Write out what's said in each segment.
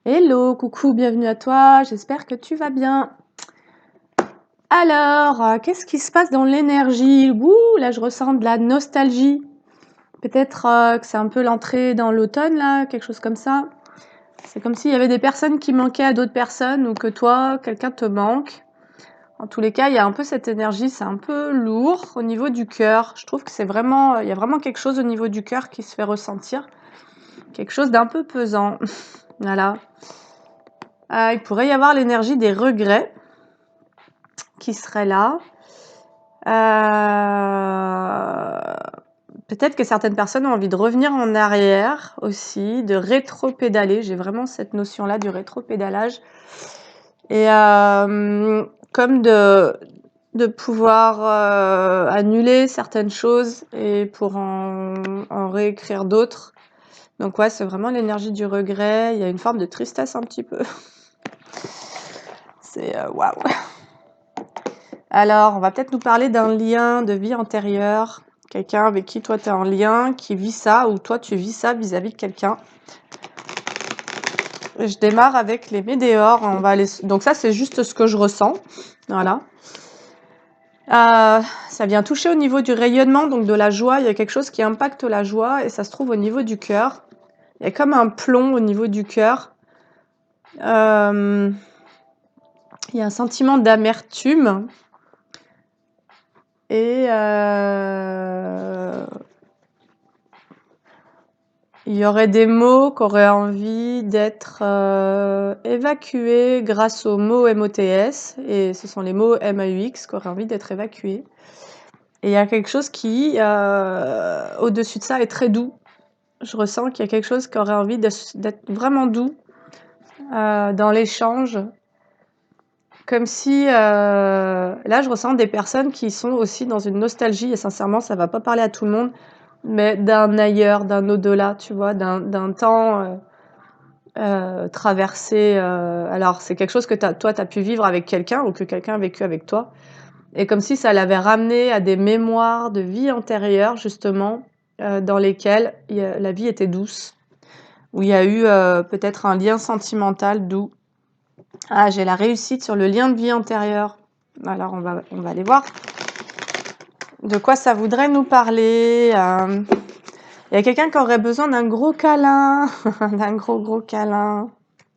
Hello, coucou, bienvenue à toi, j'espère que tu vas bien. Alors, qu'est-ce qui se passe dans l'énergie? Ouh, là je ressens de la nostalgie. Peut-être que c'est un peu l'entrée dans l'automne, là, quelque chose comme ça. C'est comme s'il y avait des personnes qui manquaient à d'autres personnes ou que toi, quelqu'un te manque. En tous les cas, il y a un peu cette énergie, c'est un peu lourd au niveau du cœur. Je trouve que c'est vraiment, il y a vraiment quelque chose au niveau du cœur qui se fait ressentir. Quelque chose d'un peu pesant. Voilà. Il pourrait y avoir l'énergie des regrets qui serait là. Peut-être que certaines personnes ont envie de revenir en arrière aussi, de rétro-pédaler. J'ai vraiment cette notion-là du rétro-pédalage. Et comme de pouvoir annuler certaines choses et pour en réécrire d'autres. Donc ouais, c'est vraiment l'énergie du regret. Il y a une forme de tristesse un petit peu. C'est waouh. Alors, on va peut-être nous parler d'un lien de vie antérieure. Quelqu'un avec qui toi tu es en lien, qui vit ça, ou toi tu vis ça vis-à-vis de quelqu'un. Je démarre avec les météores. Donc ça, c'est juste ce que je ressens. Voilà. Ça vient toucher au niveau du rayonnement, donc de la joie. Il y a quelque chose qui impacte la joie et ça se trouve au niveau du cœur. Il y a comme un plomb au niveau du cœur. Il y a un sentiment d'amertume. Et il y aurait des mots qui auraient envie d'être évacués grâce aux mots MOTS, et ce sont les mots MAUX qui auraient envie d'être évacués. Et il y a quelque chose qui, au-dessus de ça, est très doux. Je ressens qu'il y a quelque chose qui aurait envie d'être vraiment doux dans l'échange. Comme si, là, je ressens des personnes qui sont aussi dans une nostalgie, et sincèrement, ça va pas parler à tout le monde, mais d'un ailleurs, d'un au-delà, tu vois, d'un temps traversé. Alors, c'est quelque chose que toi, tu as pu vivre avec quelqu'un ou que quelqu'un a vécu avec toi. Et comme si ça l'avait ramené à des mémoires de vie antérieure, justement, dans lesquelles la vie était douce, où il y a eu peut-être un lien sentimental doux. Ah, j'ai la réussite sur le lien de vie antérieure. Alors, on va aller voir de quoi ça voudrait nous parler. Il y a quelqu'un qui aurait besoin d'un gros câlin, d'un gros câlin.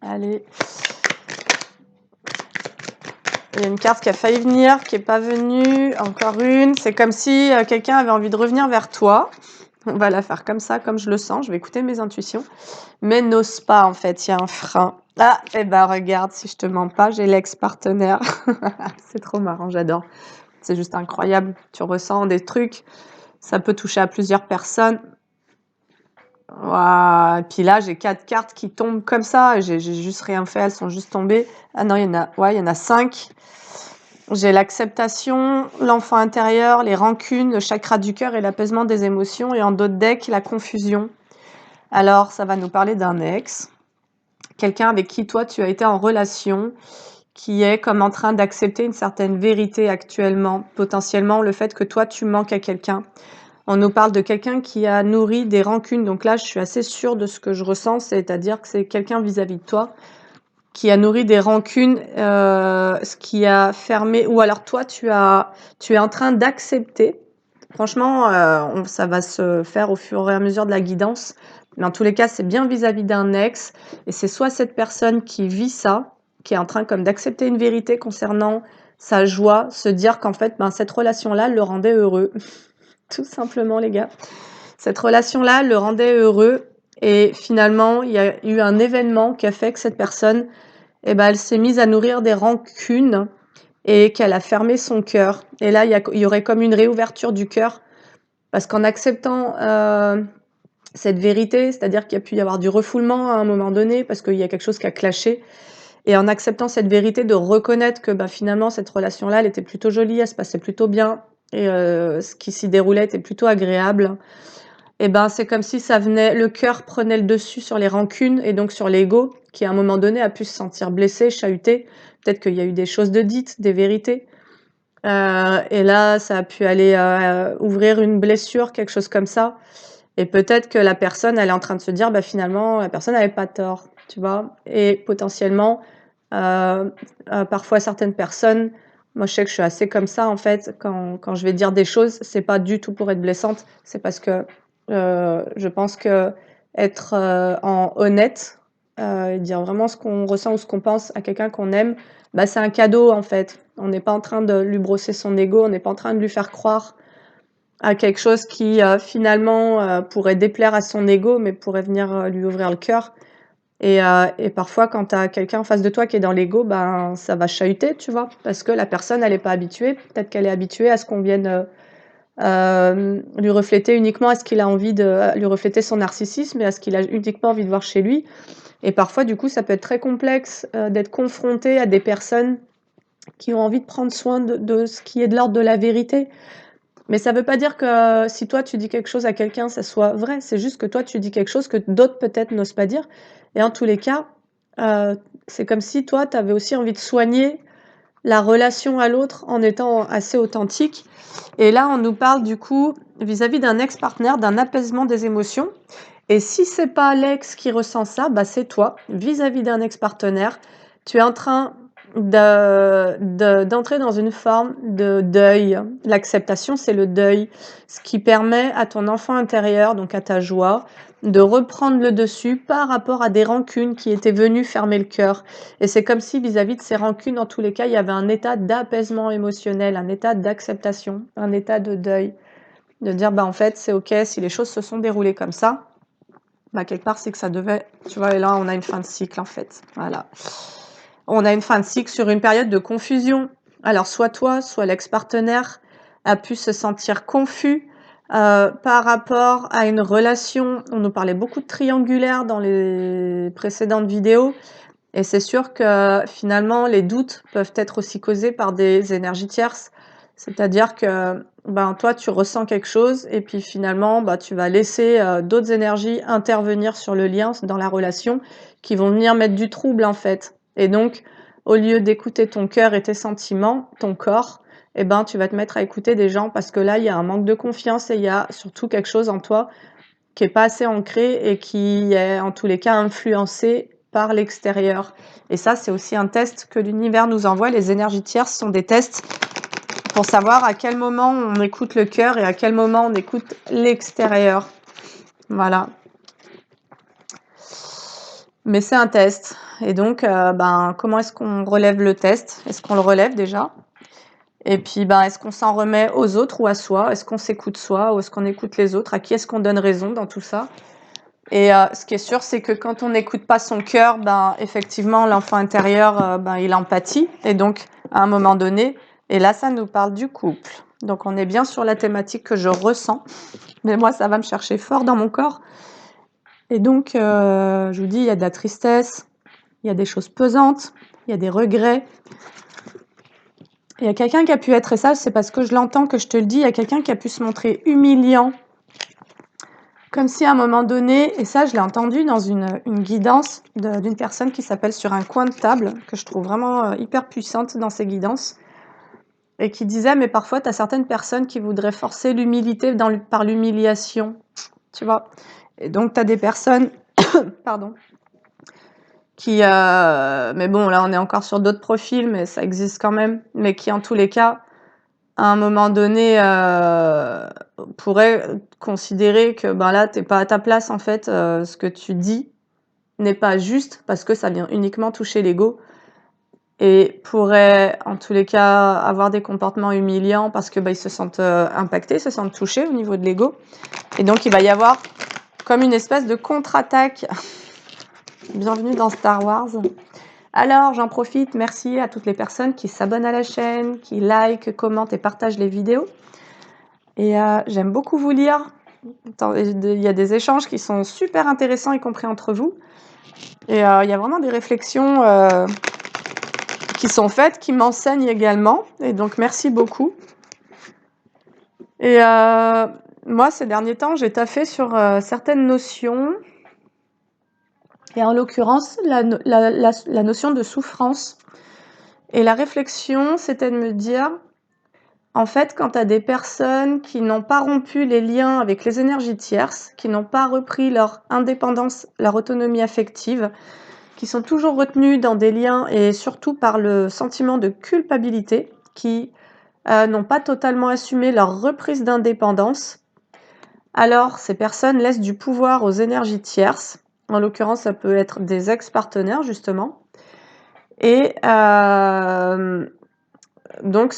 Allez. Il y a une carte qui a failli venir, qui n'est pas venue. Encore une. C'est comme si quelqu'un avait envie de revenir vers toi. On va la faire comme ça, comme je le sens. Je vais écouter mes intuitions. Mais n'ose pas, en fait. Il y a un frein. Ah, eh ben regarde, si je te mens pas, j'ai l'ex-partenaire. C'est trop marrant, j'adore. C'est juste incroyable. Tu ressens des trucs. Ça peut toucher à plusieurs personnes. Wow. Et puis là, j'ai 4 cartes qui tombent comme ça. J'ai juste rien fait, elles sont juste tombées. Ah non, il y en a 5. J'ai l'acceptation, l'enfant intérieur, les rancunes, le chakra du cœur et l'apaisement des émotions. Et en d'autres decks, la confusion. Alors, ça va nous parler d'un ex. Quelqu'un avec qui toi, tu as été en relation, qui est comme en train d'accepter une certaine vérité actuellement. Potentiellement, le fait que toi, tu manques à quelqu'un. On nous parle de quelqu'un qui a nourri des rancunes. Donc là, je suis assez sûre de ce que je ressens, c'est-à-dire que c'est quelqu'un vis-à-vis de toi qui a nourri des rancunes, ce qui a fermé, ou alors toi, tu es en train d'accepter. Franchement, ça va se faire au fur et à mesure de la guidance. Mais en tous les cas, c'est bien vis-à-vis d'un ex. Et c'est soit cette personne qui vit ça, qui est en train comme d'accepter une vérité concernant sa joie, se dire qu'en fait, cette relation-là le rendait heureux. Tout simplement, les gars. Cette relation-là le rendait heureux. Et finalement, il y a eu un événement qui a fait que cette personne, elle s'est mise à nourrir des rancunes et qu'elle a fermé son cœur. Et là, il y aurait comme une réouverture du cœur. Parce qu'en acceptant cette vérité, c'est-à-dire qu'il y a pu y avoir du refoulement à un moment donné, parce qu'il y a quelque chose qui a clashé, et en acceptant cette vérité, de reconnaître que finalement, cette relation-là, elle était plutôt jolie, elle se passait plutôt bien, et ce qui s'y déroulait était plutôt agréable, et c'est comme si ça venait, le cœur prenait le dessus sur les rancunes, et donc sur l'ego, qui à un moment donné a pu se sentir blessé, chahuté. Peut-être qu'il y a eu des choses de dites, des vérités. Et là, ça a pu aller ouvrir une blessure, quelque chose comme ça. Et peut-être que la personne, elle est en train de se dire, finalement, la personne n'avait pas tort. tu vois? Et potentiellement, parfois certaines personnes moi je sais que je suis assez comme ça en fait, quand je vais dire des choses, c'est pas du tout pour être blessante, c'est parce que, je pense qu'être, en honnête, et dire vraiment ce qu'on ressent ou ce qu'on pense à quelqu'un qu'on aime, bah, c'est un cadeau en fait. On n'est pas en train de lui brosser son ego, on n'est pas en train de lui faire croire à quelque chose qui, finalement, pourrait déplaire à son ego, mais pourrait venir, lui ouvrir le cœur et parfois quand tu as quelqu'un en face de toi qui est dans l'ego, ben, ça va chahuter, tu vois? Parce que la personne, elle est pas habituée. Peut-être qu'elle est habituée à ce qu'on vienne, lui refléter uniquement à ce qu'il a envie de lui refléter son narcissisme et à ce qu'il a uniquement envie de voir chez lui et parfois, du coup, ça peut être très complexe, d'être confronté à des personnes qui ont envie de prendre soin de ce qui est de l'ordre de la vérité. Mais ça veut pas dire que si toi tu dis quelque chose à quelqu'un, ça soit vrai. C'est juste que toi tu dis quelque chose que d'autres peut-être n'osent pas dire et en tous les cas, heu, c'est comme si toi tu avais aussi envie de soigner la relation à l'autre en étant assez authentique et là on nous parle du coup vis-à-vis d'un ex-partenaire, d'un apaisement des émotions et si c'est pas l'ex qui ressent ça, bah, c'est toi vis-à-vis d'un ex-partenaire. Tu es en train d'entrer dans une forme de deuil. L'acceptation, c'est le deuil, ce qui permet à ton enfant intérieur, donc à ta joie, de reprendre le dessus par rapport à des rancunes qui étaient venues fermer le cœur. Et c'est comme si vis-à-vis de ces rancunes, dans tous les cas, il y avait un état d'apaisement émotionnel, un état d'acceptation, un état de deuil. De dire, bah, en fait, c'est OK, si les choses se sont déroulées comme ça, bah, quelque part, c'est que ça devait, tu vois? Et là, on a une fin de cycle, en fait. Voilà. On a une fin de cycle sur une période de confusion. Alors, soit toi, soit l'ex-partenaire a pu se sentir confus, par rapport à une relation. On nous parlait beaucoup de triangulaire dans les précédentes vidéos et c'est sûr que, finalement, les doutes peuvent être aussi causés par des énergies tierces. C'est-à-dire que, ben, toi, tu ressens quelque chose et puis finalement, bah, tu vas laisser, d'autres énergies intervenir sur le lien, dans la relation, qui vont venir mettre du trouble, en fait. Et donc, au lieu d'écouter ton cœur et tes sentiments, ton corps, eh ben, tu vas te mettre à écouter des gens parce que là, il y a un manque de confiance et il y a surtout quelque chose en toi qui est pas assez ancré et qui est, en tous les cas, influencé par l'extérieur. Et ça, c'est aussi un test que l'univers nous envoie. Les énergies tierces sont des tests pour savoir à quel moment on écoute le cœur et à quel moment on écoute l'extérieur. Voilà. Mais c'est un test. Et donc, ben, comment est-ce qu'on relève le test? Est-ce qu'on le relève déjà? Et puis, ben, est-ce qu'on s'en remet aux autres ou à soi? Est-ce qu'on s'écoute soi ou est-ce qu'on écoute les autres? À qui est-ce qu'on donne raison dans tout ça? Et ce qui est sûr, c'est que quand on n'écoute pas son cœur, ben, effectivement, l'enfant intérieur, ben, il empathie et donc à un moment donné et là, ça nous parle du couple. Donc on est bien sur la thématique que je ressens, mais moi, ça va me chercher fort dans mon corps et donc je vous dis, il y a de la tristesse, il y a des choses pesantes, il y a des regrets. Il y a quelqu'un qui a pu être et ça, c'est parce que je l'entends que je te le dis, il y a quelqu'un qui a pu se montrer humiliant. Comme si à un moment donné, et ça je l'ai entendu dans une guidance d'une personne qui s'appelle Sur un coin de table, que je trouve vraiment hyper puissante dans ses guidances, et qui disait, mais parfois tu as certaines personnes qui voudraient forcer l'humilité par l'humiliation, tu vois. Et donc tu as des personnes, pardon, qui, mais bon là on est encore sur d'autres profils, mais ça existe quand même, mais qui en tous les cas, à un moment donné, pourrait considérer que, ben, là, tu es pas à ta place, en fait, ce que tu dis n'est pas juste parce que ça vient uniquement toucher l'ego et pourrait, en tous les cas, avoir des comportements humiliants parce que, bah, ils se sentent, impactés, se sentent touchés au niveau de l'ego et donc il va y avoir comme une espèce de contre-attaque. Bienvenue dans Star Wars. Alors, j'en profite, merci à toutes les personnes qui s'abonnent à la chaîne, qui likent, commentent et partagent les vidéos. Et j'aime beaucoup vous lire. Il y a des échanges qui sont super intéressants, y compris entre vous. Et il y a vraiment des réflexions qui sont faites, qui m'enseignent également. Et donc, merci beaucoup. Et moi, ces derniers temps, j'ai taffé sur certaines notions. Et en l'occurrence, la notion de souffrance. Et la réflexion, c'était de me dire, en fait, quand tu as des personnes qui n'ont pas rompu les liens avec les énergies tierces, qui n'ont pas repris leur indépendance, leur autonomie affective, qui sont toujours retenus dans des liens et surtout par le sentiment de culpabilité, qui n'ont pas totalement assumé leur reprise d'indépendance. Alors, ces personnes laissent du pouvoir aux énergies tierces. En l'occurrence, ça peut être des ex-partenaires, justement. Et donc,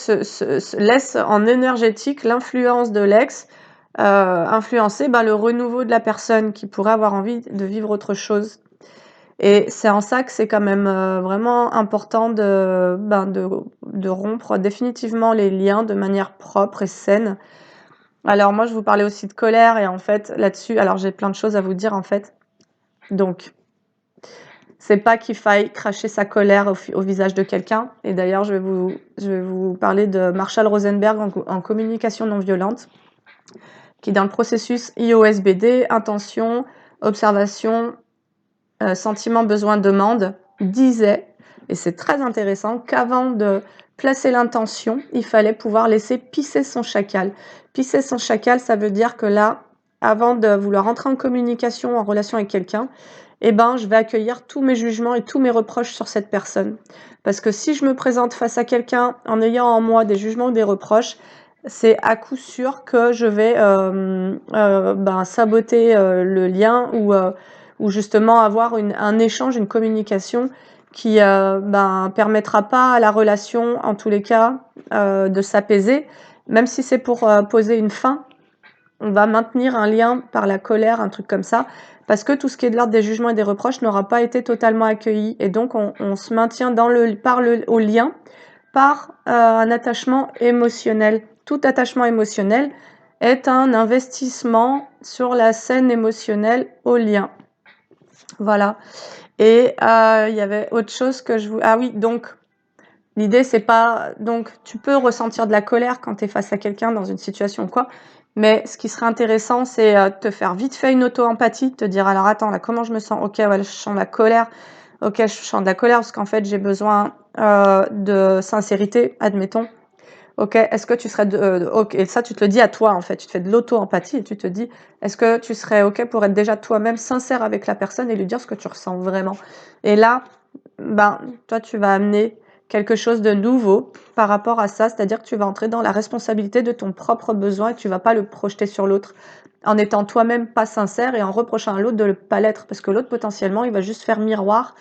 laissent en énergétique l'influence de l'ex, influencer le renouveau de la personne qui pourrait avoir envie de vivre autre chose. Et c'est en ça que c'est quand même vraiment important de rompre définitivement les liens de manière propre et saine. Alors moi, je vous parlais aussi de colère et en fait, là-dessus, alors j'ai plein de choses à vous dire en fait. Donc, c'est pas qu'il faille cracher sa colère au visage de quelqu'un. Et d'ailleurs, je vais vous parler de Marshall Rosenberg en communication non violente, qui dans le processus IOSBD, intention, observation, sentiment, besoin, demande, disait, et c'est très intéressant, qu'avant de placer l'intention, il fallait pouvoir laisser pisser son chacal. Pisser son chacal, ça veut dire que là, avant de vouloir entrer en communication, en relation avec quelqu'un, je vais accueillir tous mes jugements et tous mes reproches sur cette personne. Parce que si je me présente face à quelqu'un en ayant en moi des jugements ou des reproches, c'est à coup sûr que je vais saboter le lien ou justement avoir un échange, une communication qui permettra pas à la relation, en tous les cas, de s'apaiser. Même si c'est pour poser une fin, on va maintenir un lien par la colère, un truc comme ça, parce que tout ce qui est de l'ordre des jugements et des reproches n'aura pas été totalement accueilli. Et donc, on se maintient au lien par un attachement émotionnel. Tout attachement émotionnel est un investissement sur la scène émotionnelle au lien. Voilà. Et il y avait autre chose que je vous... Ah oui, donc, l'idée, c'est pas... Donc, tu peux ressentir de la colère quand tu es face à quelqu'un dans une situation ou quoi, mais ce qui serait intéressant, c'est te faire vite fait une auto-empathie, te dire, alors attends, là, comment je me sens? Ok, ouais, je sens de la colère. Ok, je sens de la colère parce qu'en fait, j'ai besoin de sincérité, admettons. Ok, est-ce que tu serais... ok, et ça, tu te le dis à toi, en fait. Tu te fais de l'auto-empathie et tu te dis, est-ce que tu serais ok pour être déjà toi-même sincère avec la personne et lui dire ce que tu ressens vraiment? Et là, toi, tu vas amener quelque chose de nouveau par rapport à ça, c'est-à-dire que tu vas entrer dans la responsabilité de ton propre besoin et tu vas pas le projeter sur l'autre en étant toi-même pas sincère et en reprochant à l'autre de ne pas l'être, parce que l'autre, potentiellement, il va juste faire miroir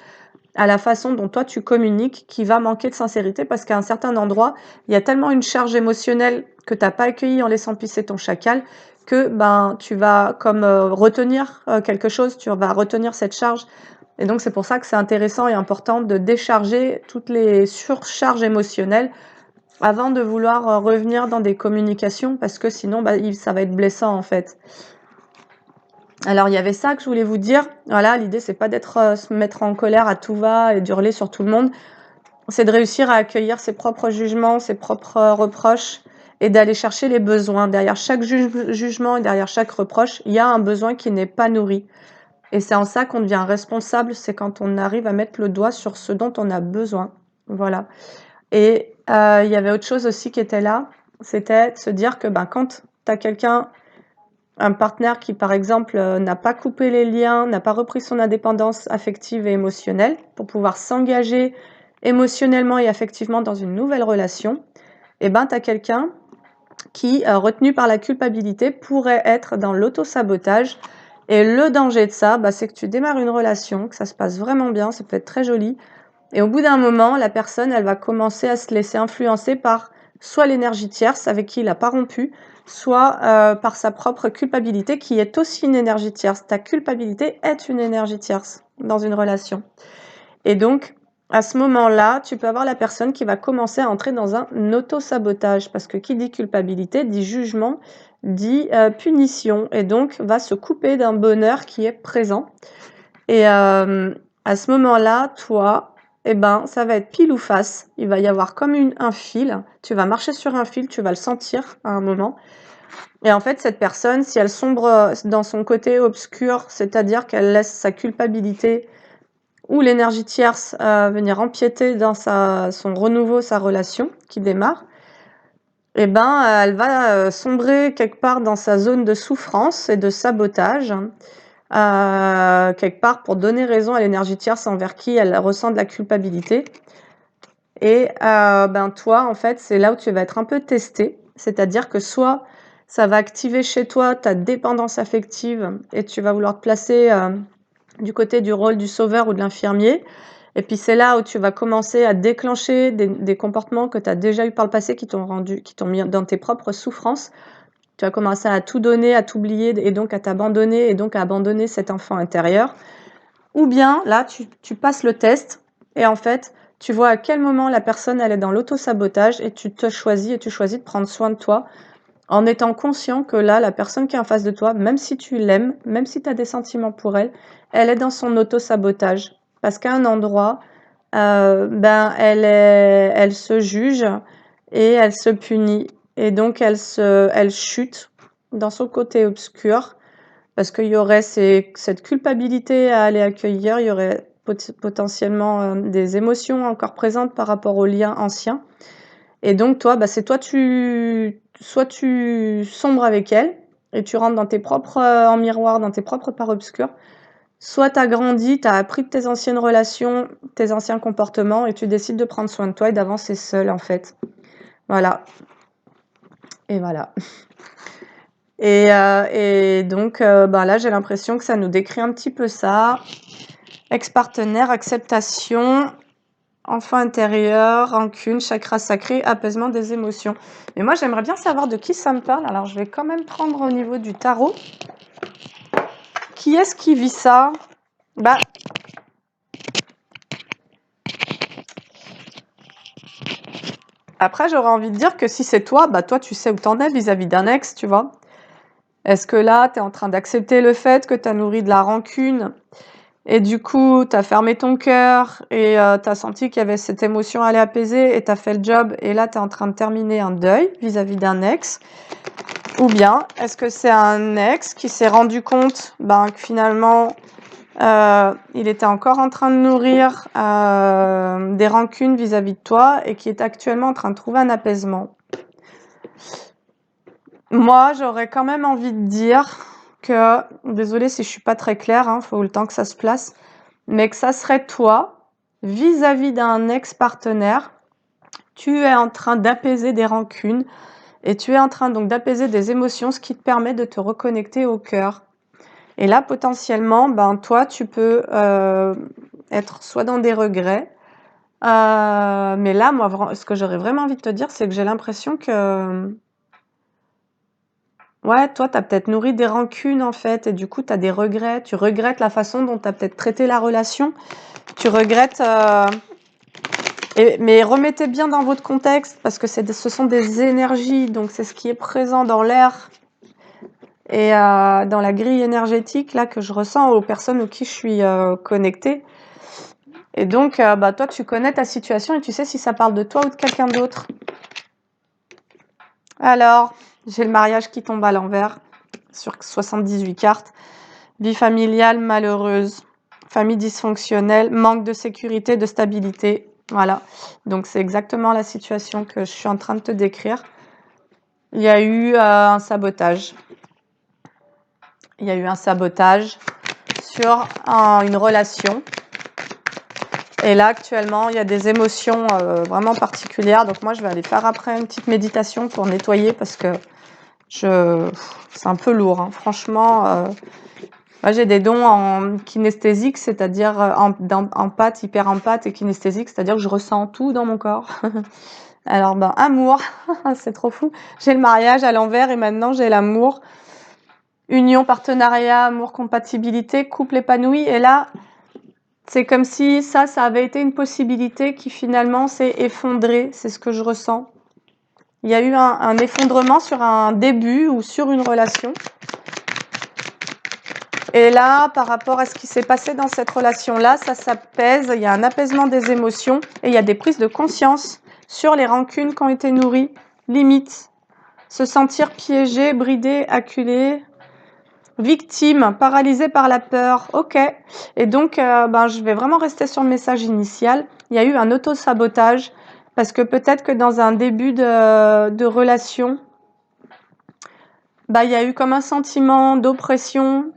à la façon dont toi tu communiques qui va manquer de sincérité parce qu'à un certain endroit, il y a tellement une charge émotionnelle que tu n'as pas accueillie en laissant pisser ton chacal que tu vas comme retenir quelque chose, tu vas retenir cette charge. Et donc c'est pour ça que c'est intéressant et important de décharger toutes les surcharges émotionnelles avant de vouloir revenir dans des communications parce que sinon ça va être blessant en fait. Alors il y avait ça que je voulais vous dire. Voilà, l'idée c'est pas d'être se mettre en colère à tout va et d'hurler sur tout le monde. C'est de réussir à accueillir ses propres jugements, ses propres reproches et d'aller chercher les besoins. Derrière chaque jugement et derrière chaque reproche, il y a un besoin qui n'est pas nourri. Et c'est en ça qu'on devient responsable, c'est quand on arrive à mettre le doigt sur ce dont on a besoin. Voilà. Et il y avait autre chose aussi qui était là, c'était de se dire que quand tu as quelqu'un, un partenaire qui, par exemple, n'a pas coupé les liens, n'a pas repris son indépendance affective et émotionnelle pour pouvoir s'engager émotionnellement et affectivement dans une nouvelle relation, tu as quelqu'un qui, retenu par la culpabilité, pourrait être dans l'auto-sabotage. Et le danger de ça, c'est que tu démarres une relation, que ça se passe vraiment bien, ça peut être très joli. Et au bout d'un moment, la personne, elle va commencer à se laisser influencer par soit l'énergie tierce avec qui il n'a pas rompu, soit par sa propre culpabilité qui est aussi une énergie tierce. Ta culpabilité est une énergie tierce dans une relation. Et donc, à ce moment-là, tu peux avoir la personne qui va commencer à entrer dans un auto-sabotage parce que qui dit culpabilité dit jugement, dit punition et donc va se couper d'un bonheur qui est présent. Et à ce moment-là, toi, ça va être pile ou face. Il va y avoir comme un fil. Tu vas marcher sur un fil, tu vas le sentir à un moment. Et en fait, cette personne, si elle sombre dans son côté obscur, c'est-à-dire qu'elle laisse sa culpabilité ou l'énergie tierce venir empiéter dans son renouveau, sa relation qui démarre, elle va sombrer quelque part dans sa zone de souffrance et de sabotage. quelque part pour donner raison à l'énergie tierce envers qui elle ressent de la culpabilité. Et toi, en fait, c'est là où tu vas être un peu testé. C'est-à-dire que soit ça va activer chez toi ta dépendance affective et tu vas vouloir te placer du côté du rôle du sauveur ou de l'infirmier. Et puis c'est là où tu vas commencer à déclencher des comportements que tu as déjà eu par le passé qui t'ont mis dans tes propres souffrances. Tu vas commencer à tout donner, à t'oublier et donc à t'abandonner et donc à abandonner cet enfant intérieur. Ou bien là, tu passes le test et en fait, tu vois à quel moment la personne elle est dans l'auto-sabotage et tu choisis de prendre soin de toi en étant conscient que là, la personne qui est en face de toi, même si tu l'aimes, même si tu as des sentiments pour elle, elle est dans son auto-sabotage. Parce qu'à un endroit, elle se juge et elle se punit. Et donc, elle chute dans son côté obscur parce qu'il y aurait cette culpabilité à aller accueillir, il y aurait potentiellement des émotions encore présentes par rapport aux liens anciens. Et donc toi, c'est soit tu sombres avec elle et tu rentres dans tes propres en miroir, dans tes propres parts obscures, soit tu as grandi, tu as appris de tes anciennes relations, tes anciens comportements et tu décides de prendre soin de toi et d'avancer seule en fait. Voilà. Et voilà. Et donc là, j'ai l'impression que ça nous décrit un petit peu ça. Ex-partenaire, acceptation, enfant intérieur, rancune, chakra sacré, apaisement des émotions. Mais moi, j'aimerais bien savoir de qui ça me parle. Alors, je vais quand même prendre au niveau du tarot. Qui est-ce qui vit ça? Après, j'aurais envie de dire que si c'est toi, toi, tu sais où t'en es vis-à-vis d'un ex, tu vois. Est-ce que là, t'es en train d'accepter le fait que t'as nourri de la rancune et du coup, t'as fermé ton cœur et t'as senti qu'il y avait cette émotion à aller apaiser et t'as fait le job et là, t'es en train de terminer un deuil vis-à-vis d'un ex? Ou bien, est-ce que c'est un ex qui s'est rendu compte que finalement, il était encore en train de nourrir des rancunes vis-à-vis de toi et qui est actuellement en train de trouver un apaisement? Moi, j'aurais quand même envie de dire que, désolée si je suis pas très claire, faut le temps que ça se place, mais que ça serait toi, vis-à-vis d'un ex-partenaire, tu es en train d'apaiser des rancunes et tu es en train donc d'apaiser des émotions, ce qui te permet de te reconnecter au cœur. Et là, potentiellement, toi, tu peux être soit dans des regrets, mais là, moi, ce que j'aurais vraiment envie de te dire, c'est que j'ai l'impression que, ouais, toi, tu as peut-être nourri des rancunes, en fait, et du coup, tu as des regrets. Tu regrettes la façon dont tu as peut-être traité la relation. Tu regrettes... mais remettez bien dans votre contexte, parce que ce sont des énergies, donc c'est ce qui est présent dans l'air et dans la grille énergétique là que je ressens aux personnes auxquelles je suis connectée. Et donc, toi, tu connais ta situation et tu sais si ça parle de toi ou de quelqu'un d'autre. Alors, j'ai le mariage qui tombe à l'envers sur 78 cartes. Vie familiale malheureuse, famille dysfonctionnelle, manque de sécurité, de stabilité. Voilà. Donc, c'est exactement la situation que je suis en train de te décrire. Il y a eu un sabotage. Il y a eu un sabotage sur une relation. Et là, actuellement, il y a des émotions vraiment particulières. Donc moi, je vais aller faire après une petite méditation pour nettoyer parce que c'est un peu lourd. Franchement, moi, j'ai des dons en kinesthésique, c'est-à-dire empathe, hyper empathe et kinesthésique, c'est-à-dire que je ressens tout dans mon corps. Alors, amour, c'est trop fou. J'ai le mariage à l'envers et maintenant j'ai l'amour. Union, partenariat, amour, compatibilité, couple épanoui. Et là, c'est comme si ça avait été une possibilité qui finalement s'est effondrée. C'est ce que je ressens. Il y a eu un effondrement sur un début ou sur une relation. Et là, par rapport à ce qui s'est passé dans cette relation-là, ça s'apaise. Il y a un apaisement des émotions et il y a des prises de conscience sur les rancunes qui ont été nourries. Limite. Se sentir piégé, bridé, acculé. Victime, paralysée par la peur, ok. Et donc, je vais vraiment rester sur le message initial. Il y a eu un auto-sabotage parce que peut-être que dans un début de relation, il y a eu comme un sentiment d'oppression,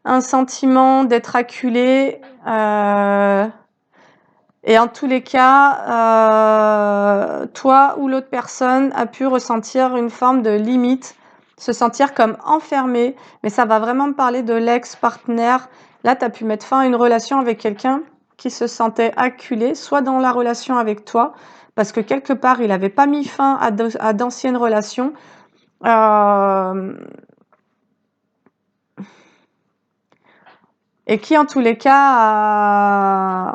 un sentiment d'être acculé, et en tous les cas, toi ou l'autre personne a pu ressentir une forme de limite, se sentir comme enfermé, mais ça va vraiment me parler de l'ex-partenaire. Là, tu as pu mettre fin à une relation avec quelqu'un qui se sentait acculé, soit dans la relation avec toi, parce que quelque part, il n'avait pas mis fin à d'anciennes relations. Et qui, en tous les cas,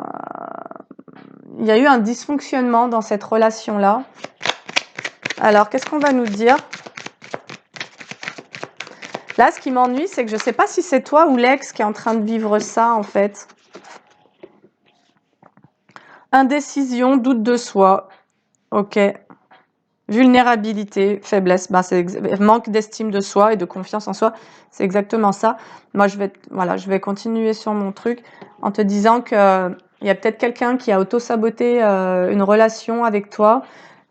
il y a eu un dysfonctionnement dans cette relation-là. Alors, qu'est-ce qu'on va nous dire? Là, ce qui m'ennuie, c'est que je ne sais pas si c'est toi ou l'ex qui est en train de vivre ça, en fait. Indécision, doute de soi. Ok. Vulnérabilité, faiblesse, c'est manque d'estime de soi et de confiance en soi. C'est exactement ça. Moi, je vais continuer sur mon truc en te disant que il y a peut-être quelqu'un qui a auto-saboté une relation avec toi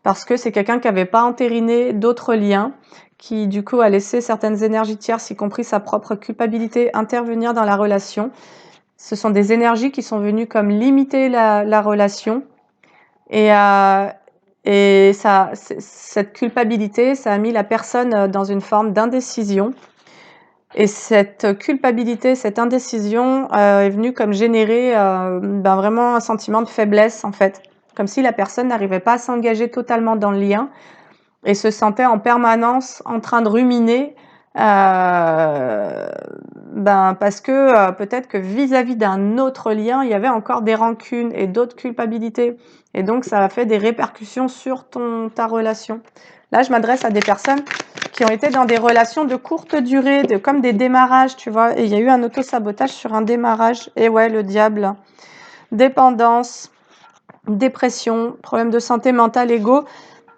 parce que c'est quelqu'un qui n'avait pas entériné d'autres liens, qui du coup a laissé certaines énergies tierces, y compris sa propre culpabilité, intervenir dans la relation. Ce sont des énergies qui sont venues comme limiter la relation. Et cette culpabilité, ça a mis la personne dans une forme d'indécision. Et cette culpabilité, cette indécision est venue comme générer vraiment un sentiment de faiblesse, en fait. Comme si la personne n'arrivait pas à s'engager totalement dans le lien et se sentait en permanence en train de ruminer parce que peut-être que vis-à-vis d'un autre lien, il y avait encore des rancunes et d'autres culpabilités. Et donc, ça a fait des répercussions sur ta relation. Là, je m'adresse à des personnes qui ont été dans des relations de courte durée, comme des démarrages, tu vois. Et il y a eu un auto-sabotage sur un démarrage. Et ouais, le diable. Dépendance, dépression, problème de santé mentale, ego.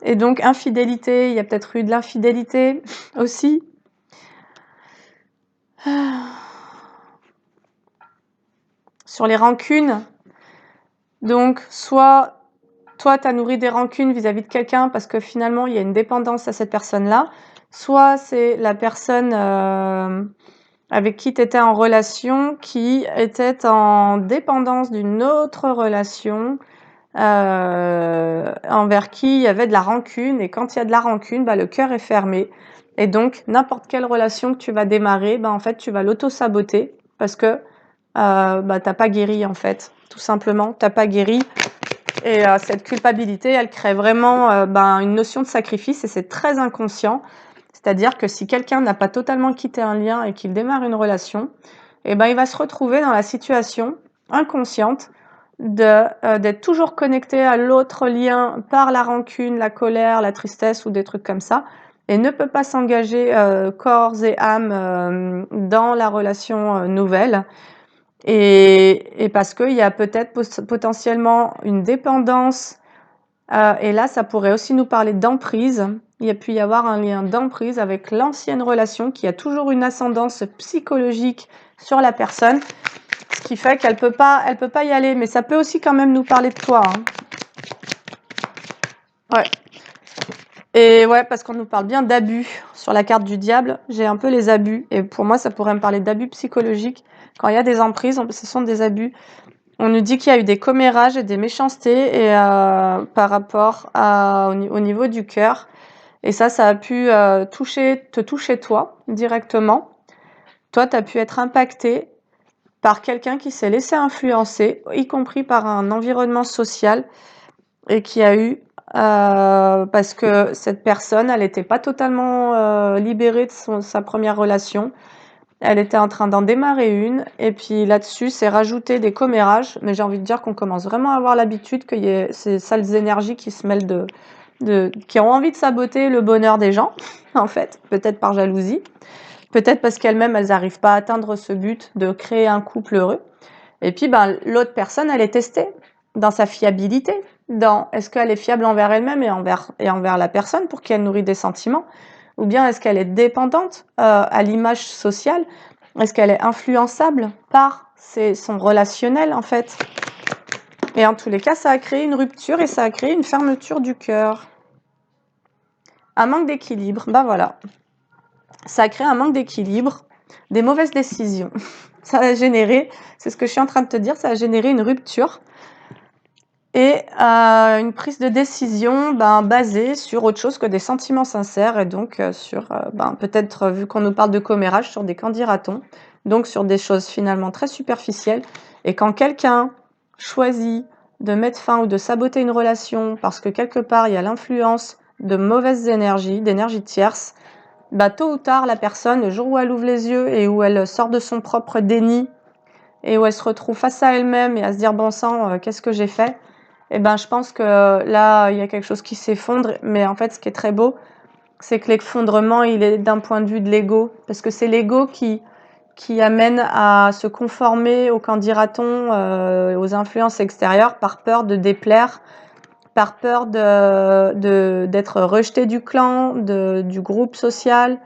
Et donc, infidélité. Il y a peut-être eu de l'infidélité aussi. Sur les rancunes. Donc, soit toi, tu as nourri des rancunes vis-à-vis de quelqu'un parce que finalement, il y a une dépendance à cette personne-là. Soit c'est la personne avec qui tu étais en relation qui était en dépendance d'une autre relation envers qui il y avait de la rancune. Et quand il y a de la rancune, le cœur est fermé. Et donc, n'importe quelle relation que tu vas démarrer, en fait, tu vas l'auto-saboter parce que t'as pas guéri, en fait. Tout simplement, t'as pas guéri. Et cette culpabilité, elle crée vraiment une notion de sacrifice et c'est très inconscient. C'est-à-dire que si quelqu'un n'a pas totalement quitté un lien et qu'il démarre une relation, il va se retrouver dans la situation inconsciente d'être toujours connecté à l'autre lien par la rancune, la colère, la tristesse ou des trucs comme ça, et ne peut pas s'engager corps et âme dans la relation nouvelle. Et parce qu'il y a peut-être potentiellement une dépendance, et là, ça pourrait aussi nous parler d'emprise. Il y a pu y avoir un lien d'emprise avec l'ancienne relation qui a toujours une ascendance psychologique sur la personne, ce qui fait qu'elle peut pas y aller. Mais ça peut aussi quand même nous parler de toi. Ouais. Et ouais, parce qu'on nous parle bien d'abus. Sur la carte du diable, j'ai un peu les abus. Et pour moi, ça pourrait me parler d'abus psychologiques. Quand il y a des emprises, ce sont des abus. On nous dit qu'il y a eu des commérages et des méchancetés et, par rapport au niveau du cœur. Et ça a pu te toucher toi directement. Toi, tu as pu être impacté par quelqu'un qui s'est laissé influencer, y compris par un environnement social, et qui a eu, parce que cette personne, elle n'était pas totalement libérée de sa première relation. Elle était en train d'en démarrer une, et puis là-dessus, c'est rajouter des commérages. Mais j'ai envie de dire qu'on commence vraiment à avoir l'habitude qu'il y ait ces sales énergies qui se mêlent qui ont envie de saboter le bonheur des gens, en fait, peut-être par jalousie, peut-être parce qu'elles-mêmes, elles n'arrivent pas à atteindre ce but de créer un couple heureux. Et puis, l'autre personne, elle est testée dans sa fiabilité, dans est-ce qu'elle est fiable envers elle-même et envers la personne pour qui elle nourrit des sentiments, ou bien est-ce qu'elle est dépendante à l'image sociale, est-ce qu'elle est influençable par son relationnel, en fait. Et en tous les cas, ça a créé une rupture et ça a créé une fermeture du cœur. Un manque d'équilibre, voilà. Ça a créé un manque d'équilibre, des mauvaises décisions. Ça a généré, c'est ce que je suis en train de te dire, ça a généré une rupture et une prise de décision basée sur autre chose que des sentiments sincères et donc sur peut-être, vu qu'on nous parle de commérage, sur des candidatons, donc sur des choses finalement très superficielles. Et quand quelqu'un choisit de mettre fin ou de saboter une relation parce que quelque part il y a l'influence de mauvaises énergies, d'énergies tierces, tôt ou tard la personne, le jour où elle ouvre les yeux et où elle sort de son propre déni et où elle se retrouve face à elle-même et à se dire bon sang, qu'est-ce que j'ai fait? Je pense que là, il y a quelque chose qui s'effondre, mais en fait, ce qui est très beau, c'est que l'effondrement, il est d'un point de vue de l'ego, parce que c'est l'ego qui amène à se conformer au qu'en dira-t-on, aux influences extérieures, par peur de déplaire, par peur d'être rejeté du clan, du groupe social,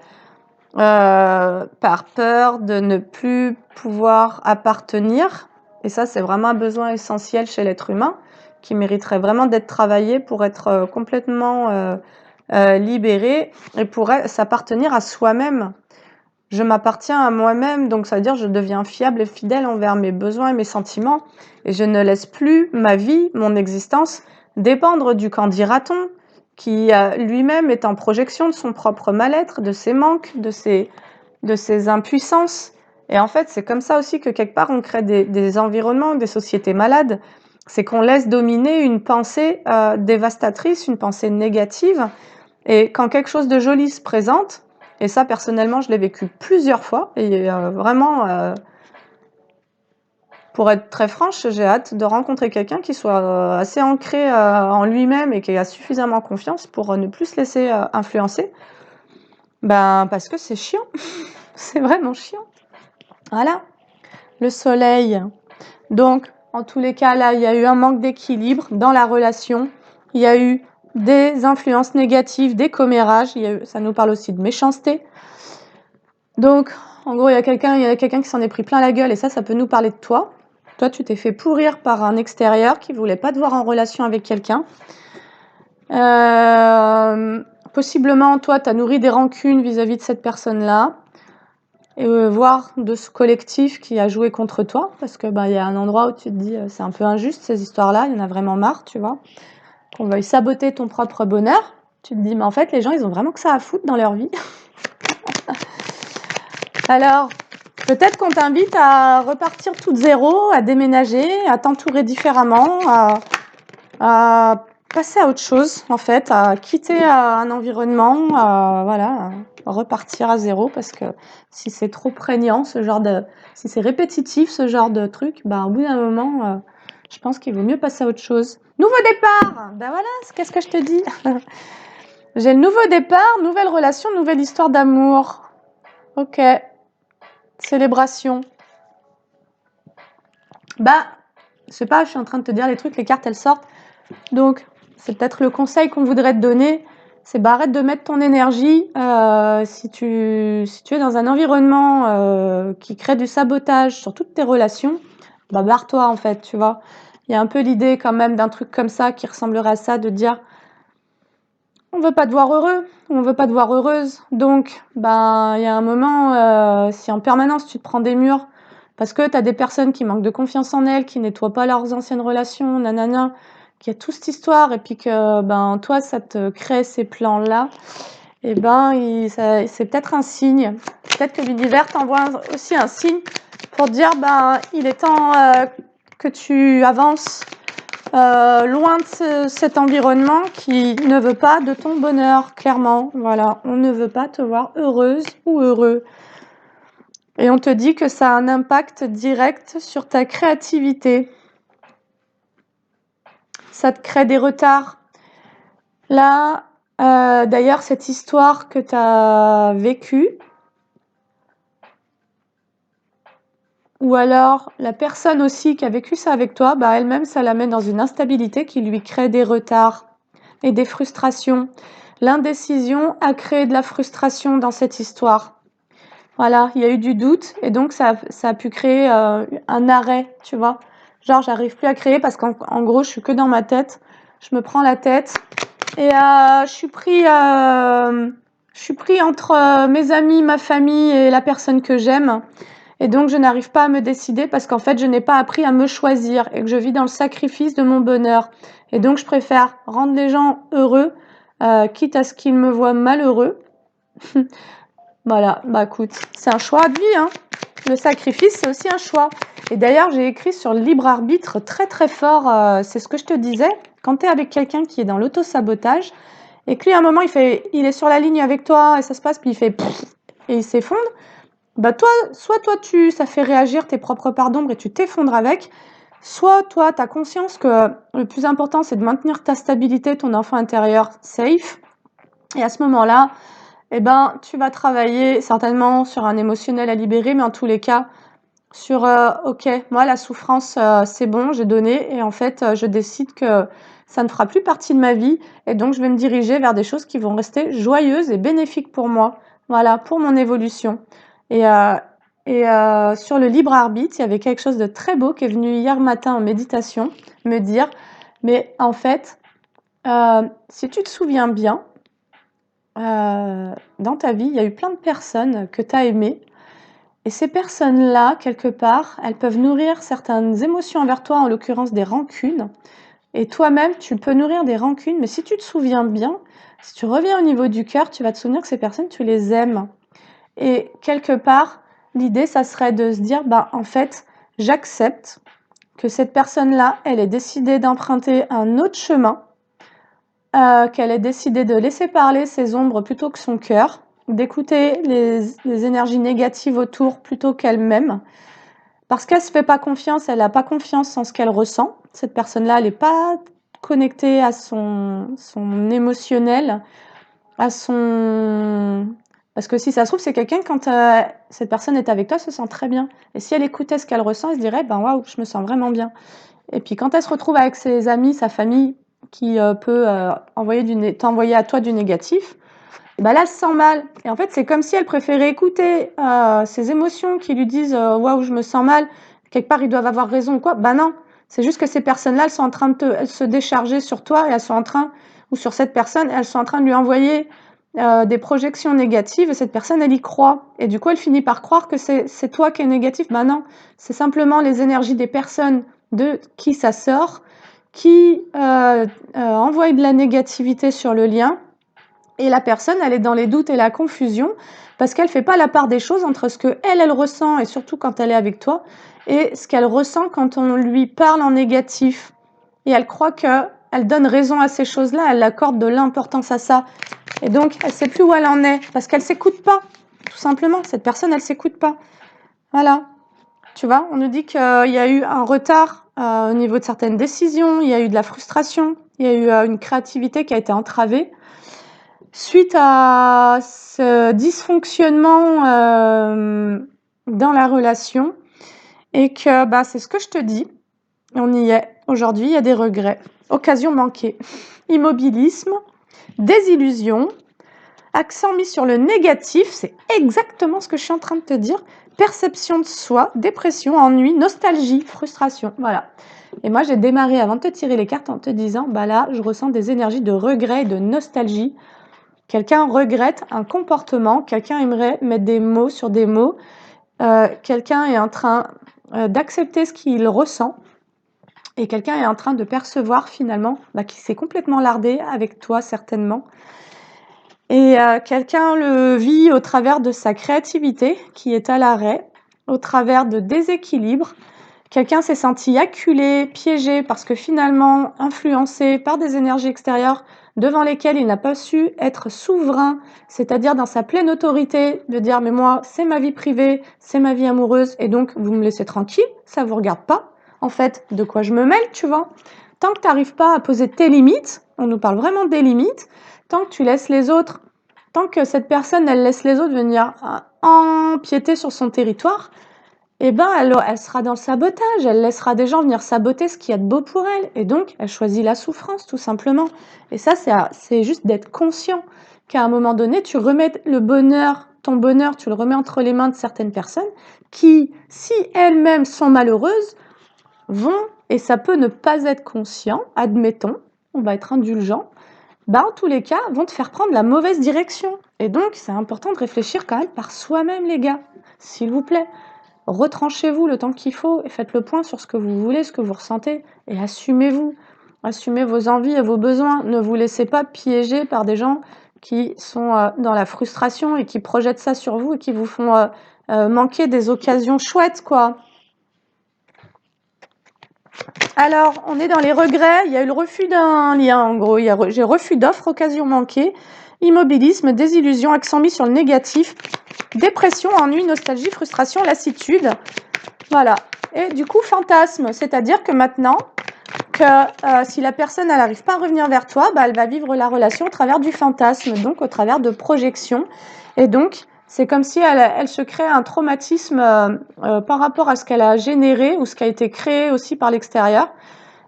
par peur de ne plus pouvoir appartenir. Et ça, c'est vraiment un besoin essentiel chez l'être humain, qui mériterait vraiment d'être travaillé pour être complètement libéré et pour s'appartenir à soi-même. Je m'appartiens à moi-même, donc ça veut dire je deviens fiable et fidèle envers mes besoins et mes sentiments, et je ne laisse plus ma vie, mon existence, dépendre du qu'en dira-t-on, qui lui-même est en projection de son propre mal-être, de ses manques, de ses impuissances. Et en fait, c'est comme ça aussi que quelque part on crée des environnements, des sociétés malades. C'est qu'on laisse dominer une pensée dévastatrice, une pensée négative. Et quand quelque chose de joli se présente, et ça personnellement je l'ai vécu plusieurs fois, et vraiment, pour être très franche, j'ai hâte de rencontrer quelqu'un qui soit assez ancré en lui-même et qui a suffisamment confiance pour ne plus se laisser influencer. Parce que c'est chiant, c'est vraiment chiant. Voilà, le soleil. Donc, en tous les cas, là, il y a eu un manque d'équilibre dans la relation. Il y a eu des influences négatives, des commérages. Ça nous parle aussi de méchanceté. Donc, en gros, il y a quelqu'un qui s'en est pris plein la gueule et ça peut nous parler de toi. Toi, tu t'es fait pourrir par un extérieur qui voulait pas te voir en relation avec quelqu'un. Possiblement, toi, tu as nourri des rancunes vis-à-vis de cette personne-là. Et voire de ce collectif qui a joué contre toi, parce que il y a un endroit où tu te dis c'est un peu injuste ces histoires-là, il y en a vraiment marre, tu vois, qu'on veuille saboter ton propre bonheur. Tu te dis mais en fait les gens ils ont vraiment que ça à foutre dans leur vie. Alors peut-être qu'on t'invite à repartir tout de zéro, à déménager, à t'entourer différemment, à passer à autre chose en fait, à quitter un environnement, voilà, à repartir à zéro, parce que si c'est trop prégnant si c'est répétitif ce genre de truc, au bout d'un moment je pense qu'il vaut mieux passer à autre chose. Nouveau départ, voilà, qu'est-ce que je te dis. J'ai le nouveau départ, nouvelle relation, nouvelle histoire d'amour. Ok, célébration. Je sais pas, je suis en train de te dire les trucs, les cartes elles sortent, donc c'est peut-être le conseil qu'on voudrait te donner, c'est arrête de mettre ton énergie, si tu es dans un environnement qui crée du sabotage sur toutes tes relations, barre-toi en fait, tu vois. Il y a un peu l'idée quand même d'un truc comme ça qui ressemblerait à ça, de dire on veut pas te voir heureux, on veut pas te voir heureuse, donc il y a un moment, si en permanence tu te prends des murs parce que tu as des personnes qui manquent de confiance en elles, qui nettoient pas leurs anciennes relations, nanana, qu'il y a toute cette histoire et puis que toi ça te crée ces plans-là, et c'est peut-être un signe. Peut-être que l'univers t'envoie aussi un signe pour te dire il est temps que tu avances loin de cet environnement qui ne veut pas de ton bonheur, clairement. Voilà, on ne veut pas te voir heureuse ou heureux. Et on te dit que ça a un impact direct sur ta créativité. Ça te crée des retards. Là, d'ailleurs, cette histoire que tu as vécue, ou alors la personne aussi qui a vécu ça avec toi, elle-même, ça la met dans une instabilité qui lui crée des retards et des frustrations. L'indécision a créé de la frustration dans cette histoire. Voilà, il y a eu du doute et donc ça a pu créer un arrêt, tu vois. Genre, j'arrive plus à créer parce qu'en gros, je suis que dans ma tête. Je me prends la tête et je suis pris entre mes amis, ma famille et la personne que j'aime. Et donc, je n'arrive pas à me décider parce qu'en fait, je n'ai pas appris à me choisir et que je vis dans le sacrifice de mon bonheur. Et donc, je préfère rendre les gens heureux, quitte à ce qu'ils me voient malheureux. Voilà, bah écoute, c'est un choix de vie, hein. Le sacrifice, c'est aussi un choix. Et d'ailleurs, j'ai écrit sur le libre arbitre très très fort, c'est ce que je te disais. Quand tu es avec quelqu'un qui est dans l'auto-sabotage, et que lui, à un moment, il est sur la ligne avec toi, et ça se passe, puis il fait pfff, et il s'effondre, bah toi, soit toi, ça fait réagir tes propres parts d'ombre et tu t'effondres avec, soit toi, tu as conscience que le plus important, c'est de maintenir ta stabilité, ton enfant intérieur safe, et à ce moment-là, eh ben, tu vas travailler certainement sur un émotionnel à libérer, mais en tous les cas, sur ok, moi, la souffrance, c'est bon, j'ai donné, et en fait, je décide que ça ne fera plus partie de ma vie, et donc je vais me diriger vers des choses qui vont rester joyeuses et bénéfiques pour moi, voilà, pour mon évolution. Et, sur le libre arbitre, il y avait quelque chose de très beau qui est venu hier matin en méditation, me dire, mais en fait, si tu te souviens bien, dans ta vie, il y a eu plein de personnes que tu as aimées. Et ces personnes-là, quelque part, elles peuvent nourrir certaines émotions envers toi, en l'occurrence des rancunes. Et toi-même, tu peux nourrir des rancunes, mais si tu te souviens bien, si tu reviens au niveau du cœur, tu vas te souvenir que ces personnes, tu les aimes. Et quelque part, l'idée, ça serait de se dire, bah, en fait, j'accepte que cette personne-là, elle ait décidé d'emprunter un autre chemin, qu'elle ait décidé de laisser parler ses ombres plutôt que son cœur, d'écouter les énergies négatives autour plutôt qu'elle-même. Parce qu'elle ne se fait pas confiance, elle n'a pas confiance en ce qu'elle ressent. Cette personne-là, elle n'est pas connectée à son émotionnel, à son... Parce que si ça se trouve, c'est quelqu'un, quand cette personne est avec toi, elle se sent très bien. Et si elle écoutait ce qu'elle ressent, elle se dirait, ben waouh, je me sens vraiment bien. Et puis quand elle se retrouve avec ses amis, sa famille, qui peut t'envoyer à toi du négatif, bah là, elle se sent mal. Et en fait, c'est comme si elle préférait écouter ses émotions qui lui disent waouh, je me sens mal. Quelque part, ils doivent avoir raison ou quoi. Bah non, c'est juste que ces personnes-là, elles sont en train de elles se décharger sur toi et elles sont en train, ou sur cette personne, elles sont en train de lui envoyer des projections négatives et cette personne, elle y croit. Et du coup, elle finit par croire que c'est toi qui es négatif. Bah non, c'est simplement les énergies des personnes de qui ça sort qui envoient de la négativité sur le lien. Et la personne, elle est dans les doutes et la confusion parce qu'elle ne fait pas la part des choses entre ce qu'elle ressent, et surtout quand elle est avec toi, et ce qu'elle ressent quand on lui parle en négatif. Et elle croit qu'elle donne raison à ces choses-là, elle accorde de l'importance à ça. Et donc, elle ne sait plus où elle en est parce qu'elle ne s'écoute pas, tout simplement. Cette personne, elle ne s'écoute pas. Voilà. Tu vois, on nous dit qu'il y a eu un retard au niveau de certaines décisions, il y a eu de la frustration, il y a eu une créativité qui a été entravée. Suite à ce dysfonctionnement dans la relation, et que bah, c'est ce que je te dis, on y est. Aujourd'hui, il y a des regrets, occasions manquées, immobilisme, désillusion, accent mis sur le négatif, c'est exactement ce que je suis en train de te dire, perception de soi, dépression, ennui, nostalgie, frustration, voilà. Et moi, j'ai démarré avant de te tirer les cartes en te disant, bah là, je ressens des énergies de regret et de nostalgie. Quelqu'un regrette un comportement, quelqu'un aimerait mettre des mots sur des mots, quelqu'un est en train d'accepter ce qu'il ressent, et quelqu'un est en train de percevoir finalement qu'il s'est complètement lardé avec toi certainement. Et quelqu'un le vit au travers de sa créativité qui est à l'arrêt, au travers de déséquilibres. Quelqu'un s'est senti acculé, piégé parce que finalement influencé par des énergies extérieures devant lesquelles il n'a pas su être souverain, c'est-à-dire dans sa pleine autorité, de dire mais moi c'est ma vie privée, c'est ma vie amoureuse et donc vous me laissez tranquille, ça vous regarde pas. En fait, de quoi je me mêle, tu vois? Tant que tu n'arrives pas à poser tes limites, on nous parle vraiment des limites, tant que tu laisses les autres, tant que cette personne elle laisse les autres venir empiéter sur son territoire, eh ben, elle sera dans le sabotage, elle laissera des gens venir saboter ce qu'il y a de beau pour elle. Et donc, elle choisit la souffrance, tout simplement. Et ça, c'est juste d'être conscient qu'à un moment donné, tu remets le bonheur, ton bonheur, tu le remets entre les mains de certaines personnes qui, si elles-mêmes sont malheureuses, vont, et ça peut ne pas être conscient, admettons, on va être indulgent, en tous les cas, vont te faire prendre la mauvaise direction. Et donc, c'est important de réfléchir quand même par soi-même, les gars, s'il vous plaît. retranchez-vous le temps qu'il faut et faites le point sur ce que vous voulez, ce que vous ressentez et assumez-vous. Assumez vos envies et vos besoins. Ne vous laissez pas piéger par des gens qui sont dans la frustration et qui projettent ça sur vous et qui vous font manquer des occasions chouettes, quoi. Alors, on est dans les regrets. Il y a eu le refus d'un lien, en gros. J'ai refus d'offres, occasion manquée, immobilisme, désillusion, accent mis sur le négatif, dépression, ennui, nostalgie, frustration, lassitude. Voilà. Et du coup, fantasme. C'est-à-dire que maintenant, si la personne elle n'arrive pas à revenir vers toi, bah, elle va vivre la relation au travers du fantasme, donc au travers de projections. Et donc, c'est comme si elle se crée un traumatisme par rapport à ce qu'elle a généré ou ce qui a été créé aussi par l'extérieur,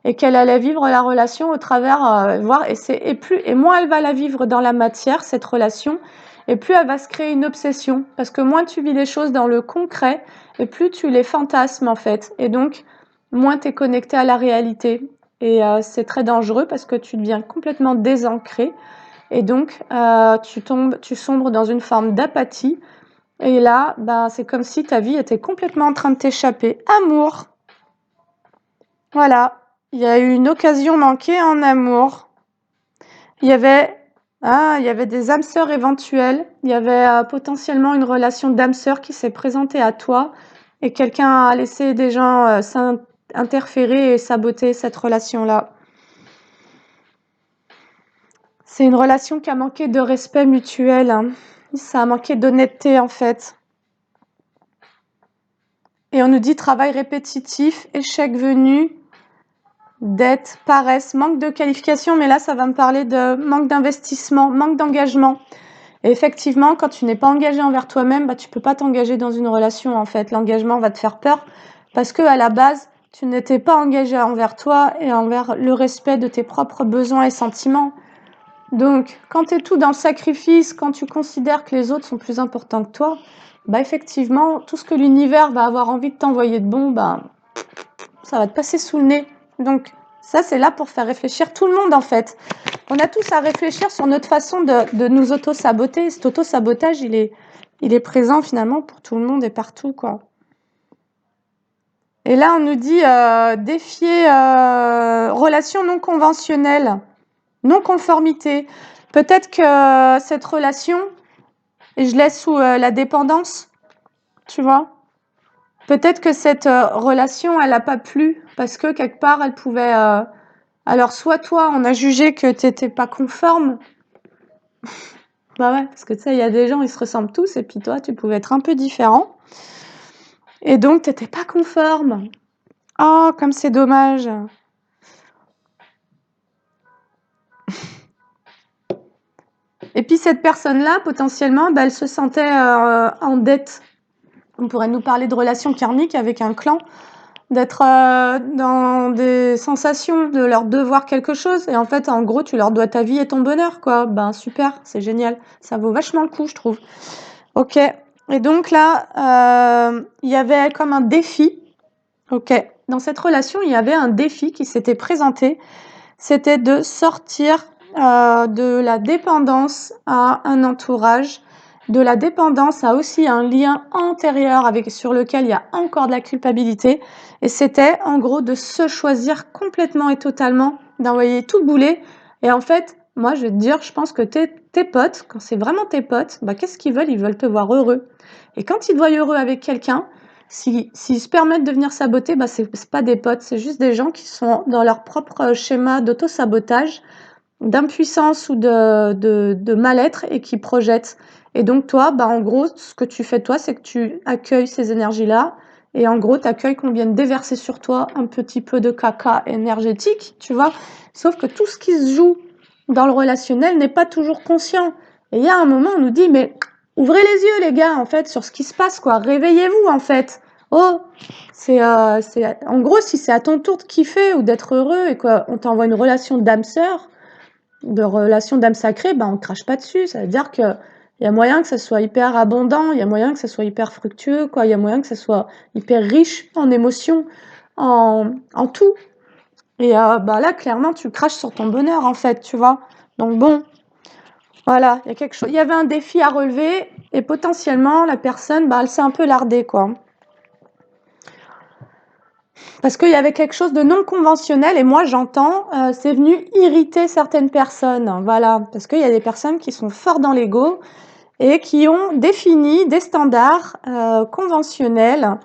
et qu'elle allait vivre la relation au travers, et moins elle va la vivre dans la matière, cette relation, et plus elle va se créer une obsession, parce que moins tu vis les choses dans le concret, et plus tu les fantasmes en fait, et donc moins tu es connecté à la réalité. Et c'est très dangereux parce que tu deviens complètement désancré, et donc tu sombres dans une forme d'apathie, et là, ben, c'est comme si ta vie était complètement en train de t'échapper. Amour. Voilà. Il y a eu une occasion manquée en amour. Il y avait des âmes sœurs éventuelles. Il y avait potentiellement une relation d'âme sœur qui s'est présentée à toi et quelqu'un a laissé des gens interférer et saboter cette relation-là. C'est une relation qui a manqué de respect mutuel, hein. Ça a manqué d'honnêteté en fait. Et on nous dit travail répétitif, échec venu, dette, paresse, manque de qualification, mais là ça va me parler de manque d'investissement, manque d'engagement. Et effectivement, quand tu n'es pas engagé envers toi-même, bah, tu peux pas t'engager dans une relation en fait. L'engagement va te faire peur parce que à la base, tu n'étais pas engagé envers toi et envers le respect de tes propres besoins et sentiments. Donc, quand tu es tout dans le sacrifice, quand tu considères que les autres sont plus importants que toi, bah effectivement, tout ce que l'univers va avoir envie de t'envoyer de bon, bah, ça va te passer sous le nez. Donc, ça, c'est là pour faire réfléchir tout le monde, en fait. On a tous à réfléchir sur notre façon de nous auto-saboter. Cet auto-sabotage, il est présent, finalement, pour tout le monde et partout, quoi. Et là, on nous dit défier relation non conventionnelle, non-conformité. Peut-être que cette relation, et je laisse sous la dépendance, tu vois. Peut-être que cette relation, elle n'a pas plu parce que quelque part, elle pouvait... Alors, soit toi, on a jugé que tu n'étais pas conforme. Bah ouais, parce que tu sais, il y a des gens, ils se ressemblent tous, et puis toi, tu pouvais être un peu différent. Et donc, tu n'étais pas conforme. Oh, comme c'est dommage. Et puis, cette personne-là, potentiellement, bah, elle se sentait en dette. On pourrait nous parler de relations karmiques avec un clan, d'être dans des sensations, de leur devoir quelque chose. Et en fait, en gros, tu leur dois ta vie et ton bonheur, quoi. Ben, super, c'est génial. Ça vaut vachement le coup, je trouve. Ok. Et donc là, il y avait comme un défi. Ok. Dans cette relation, il y avait un défi qui s'était présenté. C'était de sortir de la dépendance à un entourage, de la dépendance à aussi un lien antérieur sur lequel il y a encore de la culpabilité. Et c'était en gros de se choisir complètement et totalement, d'envoyer tout bouler. Et en fait, moi je vais te dire, je pense que tes potes, quand c'est vraiment tes potes, bah, qu'est-ce qu'ils veulent? Ils veulent te voir heureux. Et quand ils te voient heureux avec quelqu'un, s'ils se permettent de venir saboter, bah, c'est pas des potes, c'est juste des gens qui sont dans leur propre schéma d'auto-sabotage, d'impuissance ou de mal-être et qui projettent. Et donc toi, bah, en gros, ce que tu fais toi, c'est que tu accueilles ces énergies-là et en gros, tu accueilles qu'on vienne déverser sur toi un petit peu de caca énergétique, tu vois. Sauf que tout ce qui se joue dans le relationnel n'est pas toujours conscient. Et il y a un moment, on nous dit, mais ouvrez les yeux, les gars, en fait, sur ce qui se passe, quoi. Réveillez-vous, en fait. Oh, en gros, si c'est à ton tour de kiffer ou d'être heureux et qu'on t'envoie une relation d'âme sœur, de relation d'âme sacrée, ben on crache pas dessus. Ça veut dire que il y a moyen que ça soit hyper abondant, il y a moyen que ça soit hyper fructueux, quoi. Il y a moyen que ça soit hyper riche en émotions, en tout. Et bah là, clairement, tu craches sur ton bonheur, en fait, tu vois. Donc bon, voilà, il y a quelque chose. Il y avait un défi à relever et potentiellement, la personne, bah, elle s'est un peu lardée, quoi. Parce qu'il y avait quelque chose de non conventionnel et moi j'entends, c'est venu irriter certaines personnes, voilà. Parce qu'il y a des personnes qui sont fortes dans l'ego et qui ont défini des standards, conventionnels,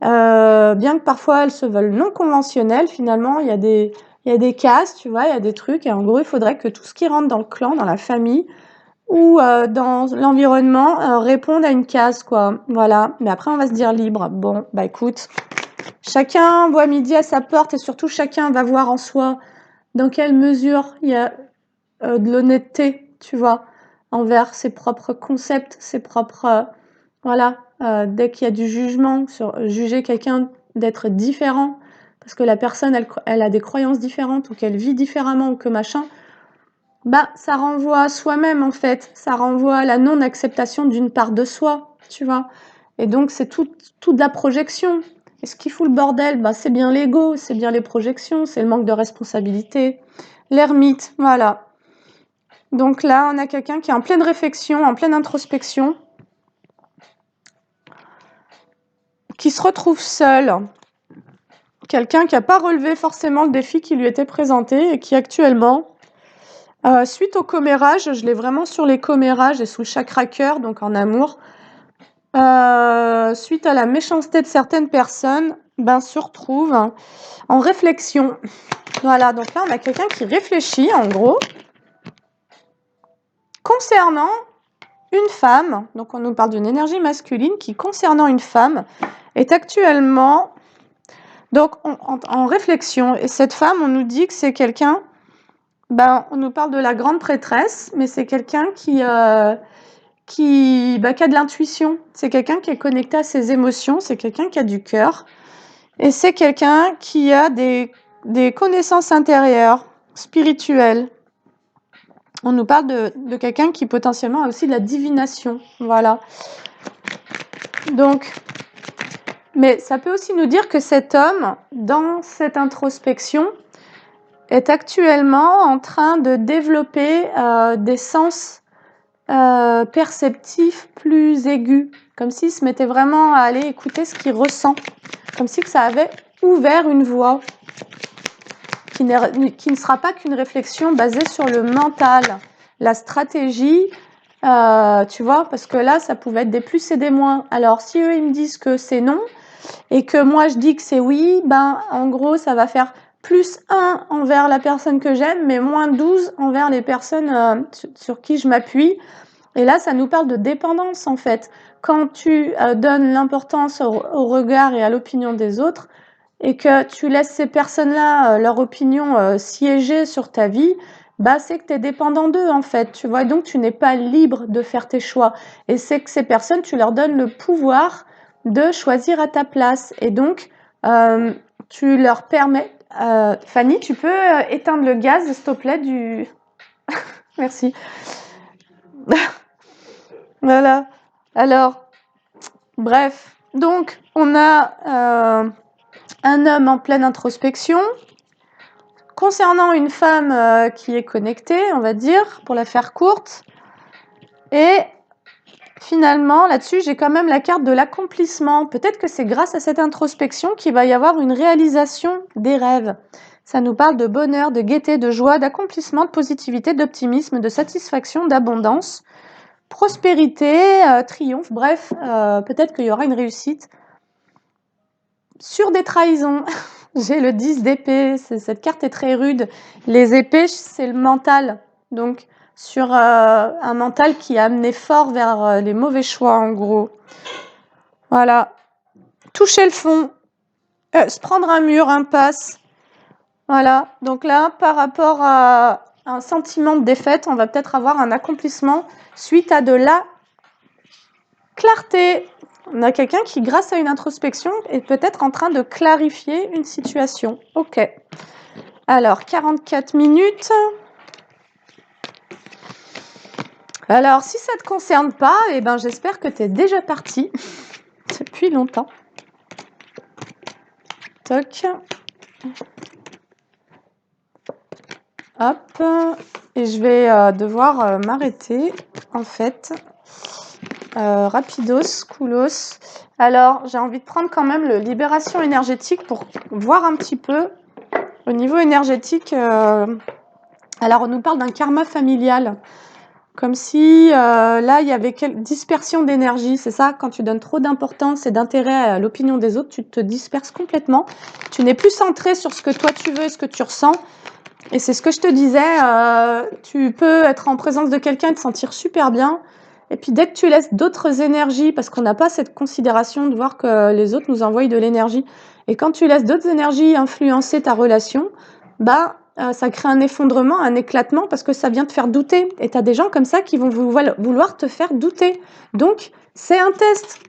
bien que parfois elles se veulent non conventionnelles, finalement il y a des cases, tu vois? Il y a des trucs et en gros, il faudrait que tout ce qui rentre dans le clan, dans la famille ou, dans l'environnement, réponde à une case, quoi. Voilà. Mais après on va se dire libre. Bon, bah écoute, chacun voit midi à sa porte et surtout chacun va voir en soi dans quelle mesure il y a de l'honnêteté, tu vois, envers ses propres concepts, ses propres... voilà, dès qu'il y a du jugement sur juger quelqu'un d'être différent, parce que la personne, elle a des croyances différentes ou qu'elle vit différemment ou que machin, bah ça renvoie à soi-même en fait, ça renvoie à la non-acceptation d'une part de soi, tu vois. Et donc c'est tout de la projection. Et ce qui fout le bordel, bah c'est bien l'ego, c'est bien les projections, c'est le manque de responsabilité, l'ermite, voilà. Donc là, on a quelqu'un qui est en pleine réflexion, en pleine introspection, qui se retrouve seul, quelqu'un qui n'a pas relevé forcément le défi qui lui était présenté et qui actuellement, suite au commérage, je l'ai vraiment sur les commérages et sous le chakra cœur, donc en amour, suite à la méchanceté de certaines personnes, ben, se retrouve en réflexion. Voilà, donc là, on a quelqu'un qui réfléchit, en gros, concernant une femme, donc on nous parle d'une énergie masculine qui, concernant une femme, est actuellement donc en réflexion. Et cette femme, on nous dit que c'est quelqu'un, ben, on nous parle de la grande prêtresse, mais c'est quelqu'un qui a de l'intuition. C'est quelqu'un qui est connecté à ses émotions, c'est quelqu'un qui a du cœur. Et c'est quelqu'un qui a des connaissances intérieures, spirituelles. On nous parle de quelqu'un qui potentiellement a aussi de la divination. Voilà. Donc, mais ça peut aussi nous dire que cet homme, dans cette introspection, est actuellement en train de développer des sens perceptifs plus aigus, comme s'il se mettait vraiment à aller écouter ce qu'il ressent, comme si que ça avait ouvert une voie qui ne sera pas qu'une réflexion basée sur le mental, la stratégie, tu vois, parce que là, ça pouvait être des plus et des moins. Alors, si eux, ils me disent que c'est non, et que moi, je dis que c'est oui, ben, en gros, ça va faire plus 1 envers la personne que j'aime, mais moins 12 envers les personnes sur qui je m'appuie. Et là, ça nous parle de dépendance, en fait. Quand tu donnes l'importance au regard et à l'opinion des autres, et que tu laisses ces personnes-là, leur opinion, siéger sur ta vie, bah, c'est que tu es dépendant d'eux, en fait, tu vois. Et donc, tu n'es pas libre de faire tes choix. Et c'est que ces personnes, tu leur donnes le pouvoir de choisir à ta place. Et donc, tu leur permets... Fanny, tu peux éteindre le gaz, s'il te plaît, du... Merci. Voilà. Alors, bref. Donc, on a un homme en pleine introspection. Concernant une femme qui est connectée, on va dire, pour la faire courte. Et finalement, là-dessus, j'ai quand même la carte de l'accomplissement. Peut-être que c'est grâce à cette introspection qu'il va y avoir une réalisation des rêves. Ça nous parle de bonheur, de gaieté, de joie, d'accomplissement, de positivité, d'optimisme, de satisfaction, d'abondance, prospérité, triomphe. Bref, peut-être qu'il y aura une réussite sur des trahisons. J'ai le 10 d'épée, cette carte est très rude. Les épées, c'est le mental. Donc, sur un mental qui a amené fort vers les mauvais choix, en gros. Voilà. Toucher le fond. Se prendre un mur, impasse. Voilà. Donc là, par rapport à un sentiment de défaite, on va peut-être avoir un accomplissement suite à de la clarté. On a quelqu'un qui, grâce à une introspection, est peut-être en train de clarifier une situation. Ok. Alors, 44 minutes. Alors, si ça ne te concerne pas, eh ben, j'espère que tu es déjà parti depuis longtemps. Toc. Hop. Et je vais devoir m'arrêter, en fait. rapidos, coolos. Alors, j'ai envie de prendre quand même le libération énergétique pour voir un petit peu au niveau énergétique. Alors, on nous parle d'un karma familial. Comme si, là, il y avait dispersion d'énergie. C'est ça, quand tu donnes trop d'importance et d'intérêt à l'opinion des autres, tu te disperses complètement. Tu n'es plus centré sur ce que toi tu veux et ce que tu ressens. Et c'est ce que je te disais, tu peux être en présence de quelqu'un et te sentir super bien. Et puis dès que tu laisses d'autres énergies, parce qu'on n'a pas cette considération de voir que les autres nous envoient de l'énergie, et quand tu laisses d'autres énergies influencer ta relation, ça crée un effondrement, un éclatement, parce que ça vient te faire douter. Et tu as des gens comme ça qui vont vouloir te faire douter. Donc, c'est un test.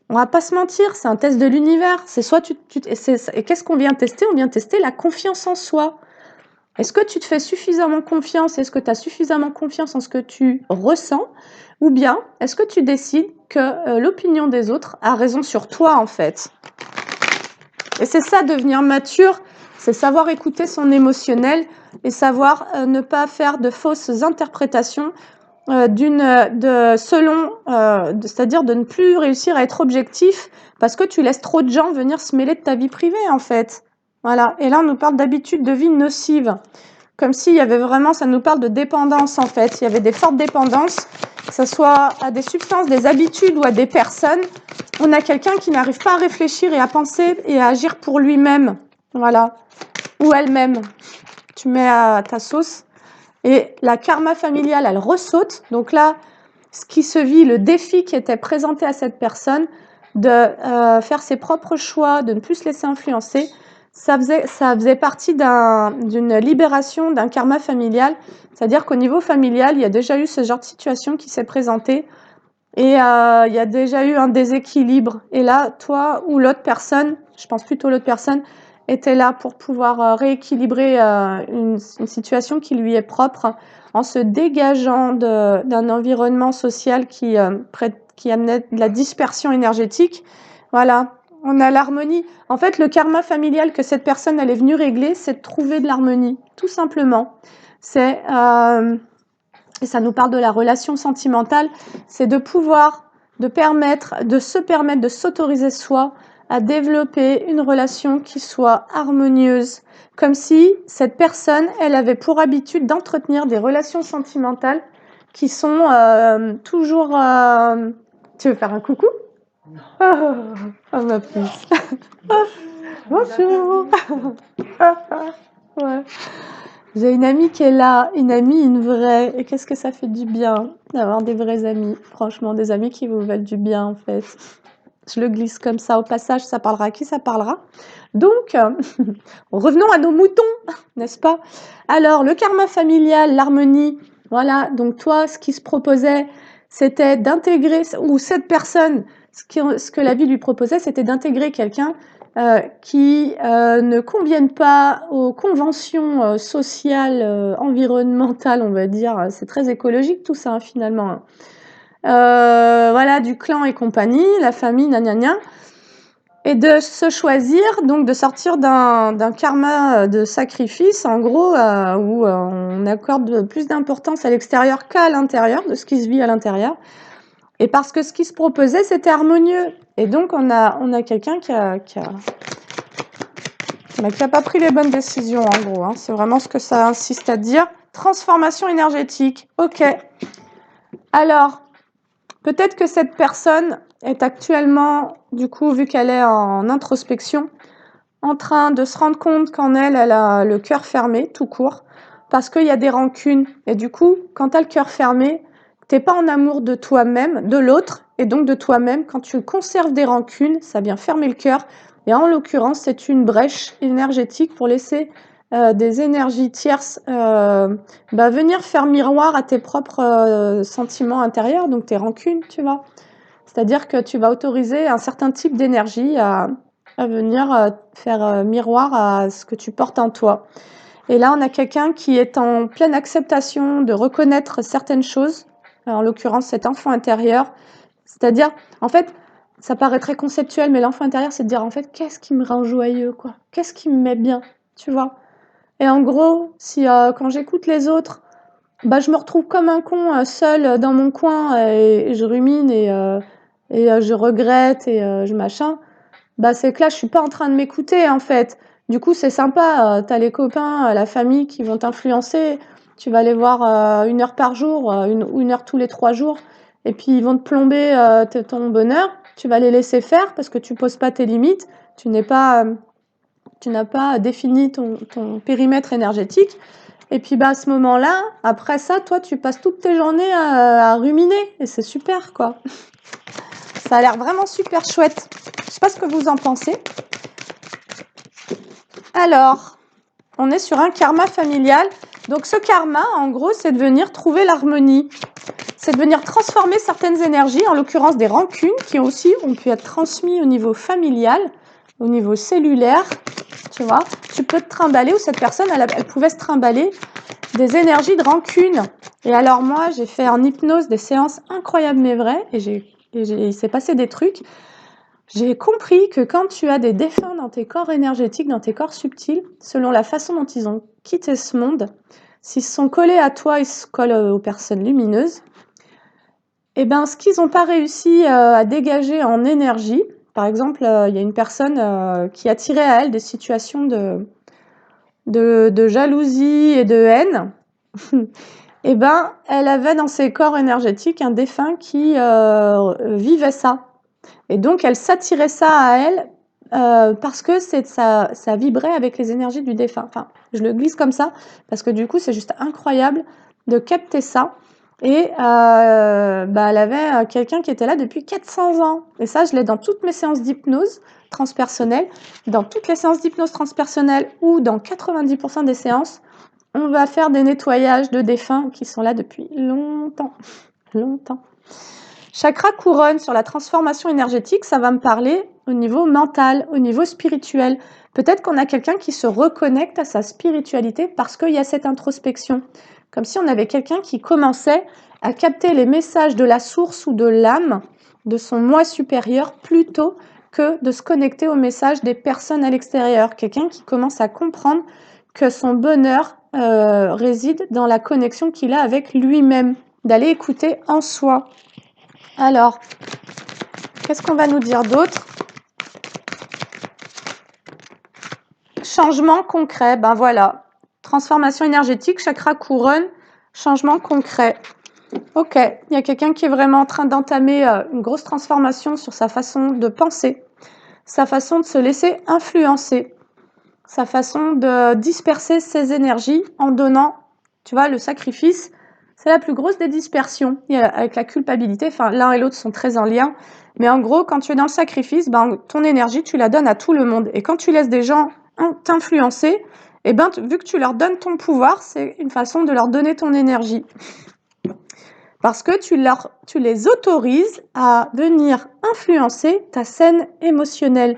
On va pas se mentir, c'est un test de l'univers. C'est soit et qu'est-ce qu'on vient tester? On vient tester la confiance en soi. Est-ce que tu te fais suffisamment confiance? Est-ce que tu as suffisamment confiance en ce que tu ressens? Ou bien, est-ce que tu décides que l'opinion des autres a raison sur toi, en fait? Et c'est ça, devenir mature, c'est savoir écouter son émotionnel et savoir ne pas faire de fausses interprétations c'est-à-dire de ne plus réussir à être objectif parce que tu laisses trop de gens venir se mêler de ta vie privée, en fait. Voilà. Et là, on nous parle d'habitudes de vie nocives. Comme s'il y avait vraiment, ça nous parle de dépendance, en fait. Il y avait des fortes dépendances, que ce soit à des substances, des habitudes ou à des personnes. On a quelqu'un qui n'arrive pas à réfléchir et à penser et à agir pour lui-même. Voilà. Ou elle-même. Tu mets à ta sauce. Et la karma familiale, elle ressaute. Donc là, ce qui se vit, le défi qui était présenté à cette personne, de faire ses propres choix, de ne plus se laisser influencer, ça faisait partie d'une libération d'un karma familial. C'est-à-dire qu'au niveau familial, il y a déjà eu ce genre de situation qui s'est présentée et il y a déjà eu un déséquilibre. Et là, toi ou l'autre personne, je pense plutôt l'autre personne, était là pour pouvoir rééquilibrer une situation qui lui est propre en se dégageant d'un environnement social qui amenait de la dispersion énergétique. Voilà, on a l'harmonie. En fait, le karma familial que cette personne elle est venue régler, c'est de trouver de l'harmonie, tout simplement. Et ça nous parle de la relation sentimentale, c'est de se permettre de s'autoriser soi à développer une relation qui soit harmonieuse, comme si cette personne, elle avait pour habitude d'entretenir des relations sentimentales qui sont toujours... Tu veux faire un coucou? Oh, ma puce. Bonjour. Ouais. J'ai une amie qui est là, une vraie. Et qu'est-ce que ça fait du bien d'avoir des vrais amis. Franchement, des amis qui vous veulent du bien, en fait. Je le glisse comme ça au passage, ça parlera à qui ça parlera. Donc, revenons à nos moutons, n'est-ce pas? Alors, le karma familial, l'harmonie, voilà. Donc, toi, ce qui se proposait, c'était d'intégrer, ou cette personne, ce que la vie lui proposait, c'était d'intégrer quelqu'un qui ne conviennent pas aux conventions sociales, environnementales, on va dire. C'est très écologique tout ça, hein, finalement. Voilà, du clan et compagnie, la famille, gna gna gna. Et de se choisir, donc de sortir d'un karma de sacrifice, en gros, où on accorde plus d'importance à l'extérieur qu'à l'intérieur, de ce qui se vit à l'intérieur. Et parce que ce qui se proposait, c'était harmonieux. Et donc, on a quelqu'un qui a pas pris les bonnes décisions, en gros. Hein. C'est vraiment ce que ça insiste à dire. Transformation énergétique. OK. Alors, peut-être que cette personne est actuellement, du coup, vu qu'elle est en introspection, en train de se rendre compte qu'en elle a le cœur fermé, tout court, parce qu'il y a des rancunes. Et du coup, quand tu as le cœur fermé, tu n'es pas en amour de toi-même, de l'autre, et donc de toi-même. Quand tu conserves des rancunes, ça vient fermer le cœur. Et en l'occurrence, c'est une brèche énergétique pour laisser des énergies tierces venir faire miroir à tes propres sentiments intérieurs, donc tes rancunes, tu vois. C'est-à-dire que tu vas autoriser un certain type d'énergie à venir faire miroir à ce que tu portes en toi. Et là, on a quelqu'un qui est en pleine acceptation de reconnaître certaines choses, en l'occurrence cet enfant intérieur. C'est-à-dire, en fait, ça paraît très conceptuel, mais l'enfant intérieur, c'est de dire, en fait, qu'est-ce qui me rend joyeux, quoi? Qu'est-ce qui me met bien, tu vois? Et en gros, si quand j'écoute les autres, bah, je me retrouve comme un con, seule, dans mon coin et je rumine et je regrette et je machin. Bah, c'est que là, je suis pas en train de m'écouter, en fait. Du coup, c'est sympa, tu les copains, la famille qui vont t'influencer. Tu vas les voir, 1 heure par jour, 1 heure tous les 3 jours et puis ils vont te plomber, ton bonheur. Tu vas les laisser faire parce que tu poses pas tes limites. Tu n'es pas, tu n'as pas défini ton périmètre énergétique et puis, bah, à ce moment-là, après ça, toi, tu passes toutes tes journées à ruminer et c'est super, quoi. Ça a l'air vraiment super chouette. Je sais pas ce que vous en pensez. Alors, on est sur un karma familial. Donc ce karma, en gros, c'est de venir trouver l'harmonie. C'est de venir transformer certaines énergies, en l'occurrence des rancunes, qui aussi ont pu être transmises au niveau familial, au niveau cellulaire. Tu vois, tu peux te trimballer, ou cette personne, elle pouvait se trimballer des énergies de rancune. Et alors moi, j'ai fait en hypnose des séances incroyables mais vraies, et il s'est passé des trucs. J'ai compris que quand tu as des défunts dans tes corps énergétiques, dans tes corps subtils, selon la façon dont ils ont quitté ce monde, s'ils se sont collés à toi, ils se collent aux personnes lumineuses, et ben ce qu'ils n'ont pas réussi à dégager en énergie, par exemple, il y a une personne qui attirait à elle des situations de jalousie et de haine, et ben elle avait dans ses corps énergétiques un défunt qui vivait ça. Et donc, elle s'attirait ça à elle parce que ça vibrait avec les énergies du défunt. Enfin, je le glisse comme ça parce que du coup, c'est juste incroyable de capter ça. Et bah, elle avait quelqu'un qui était là depuis 400 ans. Et ça, je l'ai dans toutes mes séances d'hypnose transpersonnelle. Dans toutes les séances d'hypnose transpersonnelle ou dans 90% des séances, on va faire des nettoyages de défunts qui sont là depuis longtemps. Longtemps. Chakra couronne sur la transformation énergétique, ça va me parler au niveau mental, au niveau spirituel. Peut-être qu'on a quelqu'un qui se reconnecte à sa spiritualité parce qu'il y a cette introspection. Comme si on avait quelqu'un qui commençait à capter les messages de la source ou de l'âme, de son moi supérieur, plutôt que de se connecter aux messages des personnes à l'extérieur. Quelqu'un qui commence à comprendre que son bonheur réside dans la connexion qu'il a avec lui-même, d'aller écouter en soi. Alors, qu'est-ce qu'on va nous dire d'autre? Changement concret, ben voilà. Transformation énergétique, chakra couronne, changement concret. Ok, il y a quelqu'un qui est vraiment en train d'entamer une grosse transformation sur sa façon de penser, sa façon de se laisser influencer, sa façon de disperser ses énergies en donnant, tu vois, le sacrifice. C'est la plus grosse des dispersions, avec la culpabilité. Enfin, l'un et l'autre sont très en lien. Mais en gros, quand tu es dans le sacrifice, ben, ton énergie, tu la donnes à tout le monde. Et quand tu laisses des gens t'influencer, eh ben, vu que tu leur donnes ton pouvoir, c'est une façon de leur donner ton énergie. Parce que tu les autorises à venir influencer ta scène émotionnelle.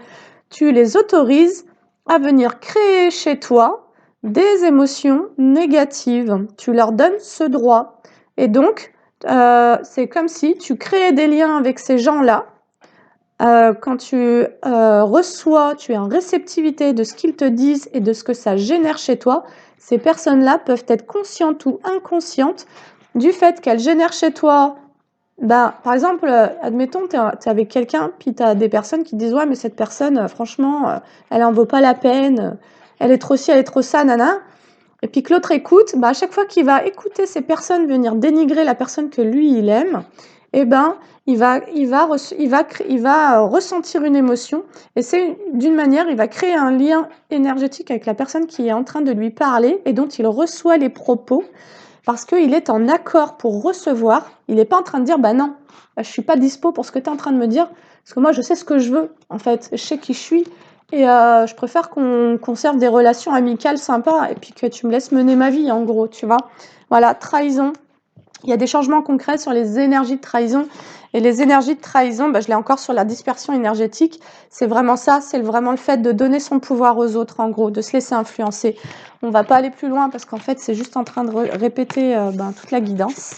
Tu les autorises à venir créer chez toi des émotions négatives. Tu leur donnes ce droit. Et donc, c'est comme si tu créais des liens avec ces gens-là. Quand tu reçois, tu es en réceptivité de ce qu'ils te disent et de ce que ça génère chez toi, ces personnes-là peuvent être conscientes ou inconscientes du fait qu'elles génèrent chez toi. Ben, par exemple, admettons, tu es avec quelqu'un, puis tu as des personnes qui disent ouais, mais cette personne, franchement, elle en vaut pas la peine, elle est trop ci, elle est trop ça, nana. Et puis que l'autre écoute, ben, à chaque fois qu'il va écouter ces personnes venir dénigrer la personne que lui, il aime, eh ben, il va ressentir une émotion. Et c'est d'une manière, il va créer un lien énergétique avec la personne qui est en train de lui parler et dont il reçoit les propos. Parce qu'il est en accord pour recevoir, il n'est pas en train de dire bah non, je suis pas dispo pour ce que tu es en train de me dire, parce que moi je sais ce que je veux, en fait, je sais qui je suis, et je préfère qu'on conserve des relations amicales sympas, et puis que tu me laisses mener ma vie, en gros, tu vois. Voilà, trahison. Il y a des changements concrets sur les énergies de trahison. Et les énergies de trahison, bah, je l'ai encore sur la dispersion énergétique. C'est vraiment ça, c'est vraiment le fait de donner son pouvoir aux autres, en gros, de se laisser influencer. On ne va pas aller plus loin parce qu'en fait, c'est juste en train de répéter toute la guidance.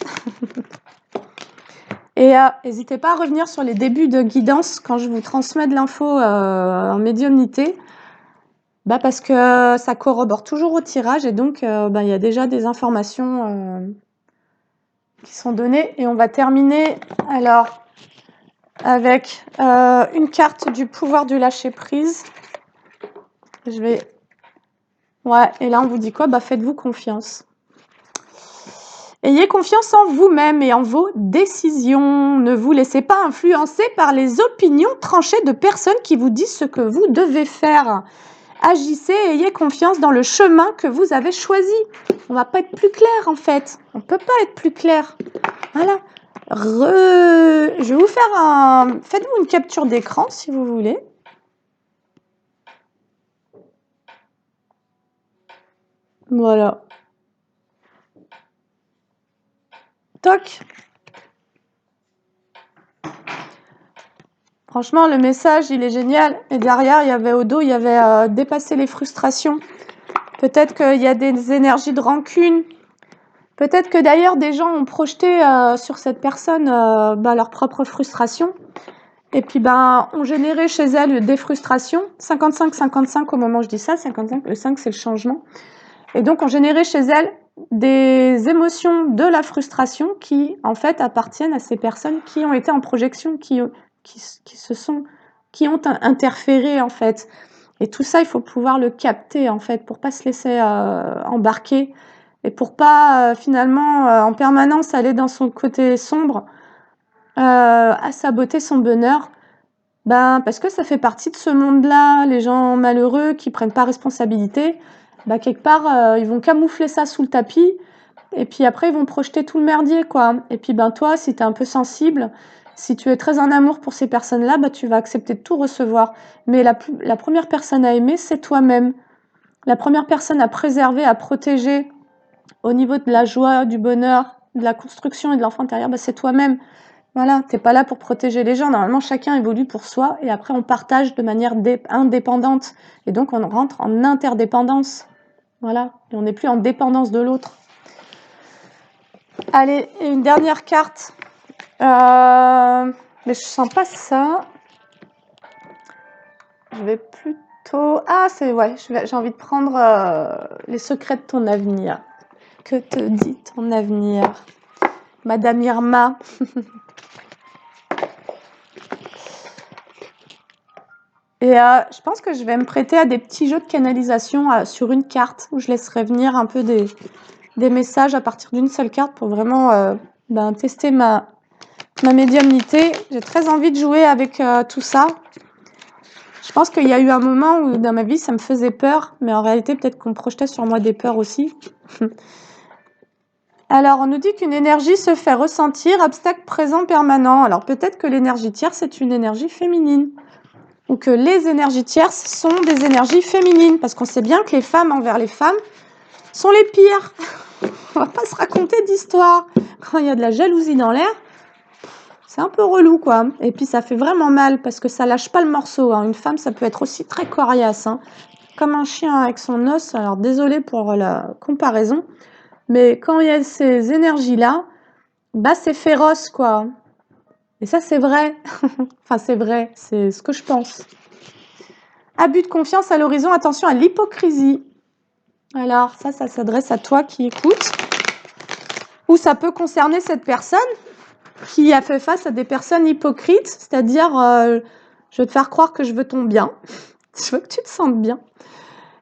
Et n'hésitez pas à revenir sur les débuts de guidance quand je vous transmets de l'info en médiumnité. Bah parce que ça corrobore toujours au tirage et donc il y a déjà des informations qui sont données. Et on va terminer alors avec une carte du pouvoir du lâcher-prise. Je vais... Ouais, et là on vous dit quoi? Bah faites-vous confiance. Ayez confiance en vous-même et en vos décisions. Ne vous laissez pas influencer par les opinions tranchées de personnes qui vous disent ce que vous devez faire. Agissez et ayez confiance dans le chemin que vous avez choisi. On va pas être plus clair en fait. On peut pas être plus clair. Voilà. Je vais vous faire un... Faites-vous une capture d'écran si vous voulez. Voilà. Toc. Franchement, le message, il est génial. Et derrière, il y avait au dos, il y avait dépasser les frustrations. Peut-être qu'il y a des énergies de rancune. Peut-être que d'ailleurs, des gens ont projeté sur cette personne leur propre frustration. Et puis, ont généré chez elle des frustrations. 55-55 au moment où je dis ça. 55, le 5, c'est le changement. Et donc, ont généré chez elle des émotions de la frustration qui, en fait, appartiennent à ces personnes qui ont été en projection, qui ont interféré, en fait. Et tout ça, il faut pouvoir le capter, en fait, pour pas se laisser embarquer et pour pas, finalement, en permanence aller dans son côté sombre, à saboter son bonheur. Parce que ça fait partie de ce monde-là, les gens malheureux qui prennent pas responsabilité, quelque part, ils vont camoufler ça sous le tapis et puis après, ils vont projeter tout le merdier, quoi. Et puis, toi, si tu es un peu sensible, si tu es très en amour pour ces personnes-là, tu vas accepter de tout recevoir. Mais la première personne à aimer, c'est toi-même. La première personne à préserver, à protéger au niveau de la joie, du bonheur, de la construction et de l'enfant intérieur, c'est toi-même. Voilà, t'es pas là pour protéger les gens. Normalement, chacun évolue pour soi et après, on partage de manière indépendante. Et donc, on rentre en interdépendance. Voilà, et on n'est plus en dépendance de l'autre. Allez, une dernière carte. Mais je sens pas ça. Je vais plutôt... Ah, c'est... Ouais, j'ai envie de prendre les secrets de ton avenir. Que te dit ton avenir, Madame Irma? Et je pense que je vais me prêter à des petits jeux de canalisation sur une carte où je laisserai venir un peu des messages à partir d'une seule carte pour vraiment tester ma médiumnité. J'ai très envie de jouer avec tout ça. Je pense qu'il y a eu un moment où dans ma vie ça me faisait peur, mais en réalité peut-être qu'on projetait sur moi des peurs aussi. Alors on nous dit qu'une énergie se fait ressentir, obstacle présent permanent. Alors peut-être que l'énergie tierce est une énergie féminine. Ou que les énergies tierces sont des énergies féminines, parce qu'on sait bien que les femmes envers les femmes sont les pires. On va pas se raconter d'histoire. Quand il y a de la jalousie dans l'air, c'est un peu relou, quoi. Et puis ça fait vraiment mal, parce que ça lâche pas le morceau. Une femme, ça peut être aussi très coriace, comme un chien avec son os. Alors désolée pour la comparaison, mais quand il y a ces énergies-là, c'est féroce, quoi. Et ça, c'est vrai. Enfin, c'est vrai, c'est ce que je pense. Abus de confiance à l'horizon, attention à l'hypocrisie. Alors, ça s'adresse à toi qui écoutes. Ou ça peut concerner cette personne qui a fait face à des personnes hypocrites, c'est-à-dire, je vais te faire croire que je veux ton bien. Je veux que tu te sentes bien.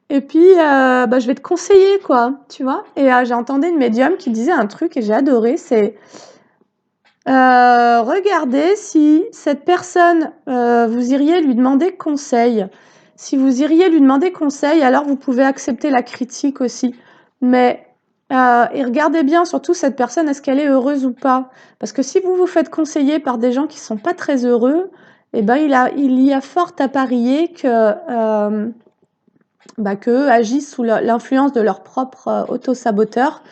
Et puis, je vais te conseiller, quoi, tu vois. Et j'ai entendu une médium qui disait un truc et j'ai adoré, c'est... regardez si cette personne, vous iriez lui demander conseil. Si vous iriez lui demander conseil, alors vous pouvez accepter la critique aussi. Mais et regardez bien surtout cette personne, est-ce qu'elle est heureuse ou pas? Parce que si vous vous faites conseiller par des gens qui sont pas très heureux, il y a fort à parier que qu'eux agissent sous l'influence de leur propre auto-saboteur.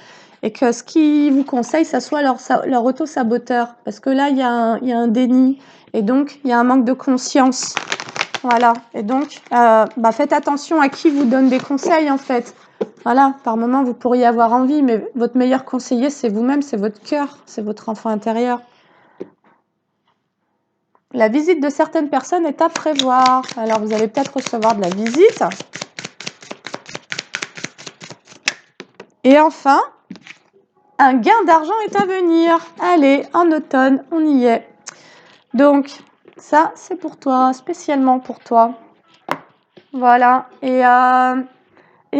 Et que ce qu'ils vous conseillent, ça soit leur auto-saboteur. Parce que là, il y a un déni. Et donc, il y a un manque de conscience. Voilà. Et donc, faites attention à qui vous donne des conseils, en fait. Voilà. Par moment, vous pourriez avoir envie, mais votre meilleur conseiller, c'est vous-même, c'est votre cœur, c'est votre enfant intérieur. La visite de certaines personnes est à prévoir. Alors, vous allez peut-être recevoir de la visite. Et enfin... un gain d'argent est à venir. Allez, en automne, on y est. Donc, ça, c'est pour toi, spécialement pour toi. Voilà. Et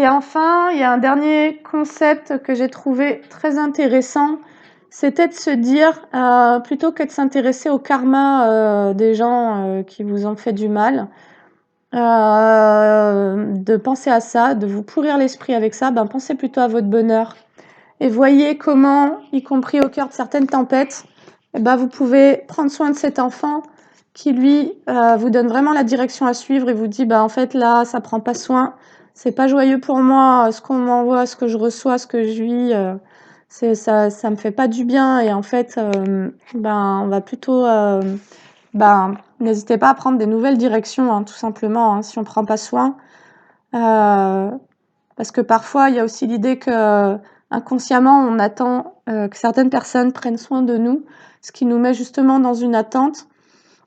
enfin, il y a un dernier concept que j'ai trouvé très intéressant. C'était de se dire, plutôt que de s'intéresser au karma des gens qui vous ont fait du mal, de penser à ça, de vous pourrir l'esprit avec ça, ben pensez plutôt à votre bonheur. Et voyez comment, y compris au cœur de certaines tempêtes, eh ben vous pouvez prendre soin de cet enfant qui, lui, vous donne vraiment la direction à suivre et vous dit, bah, en fait, là, ça prend pas soin, c'est pas joyeux pour moi, ce qu'on m'envoie, ce que je reçois, ce que je vis, ça me fait pas du bien. Et en fait, ben, on va plutôt, ben, n'hésitez pas à prendre des nouvelles directions, hein, tout simplement, hein, si on prend pas soin. Parce que parfois, il y a aussi l'idée que inconsciemment, on attend que certaines personnes prennent soin de nous, ce qui nous met justement dans une attente.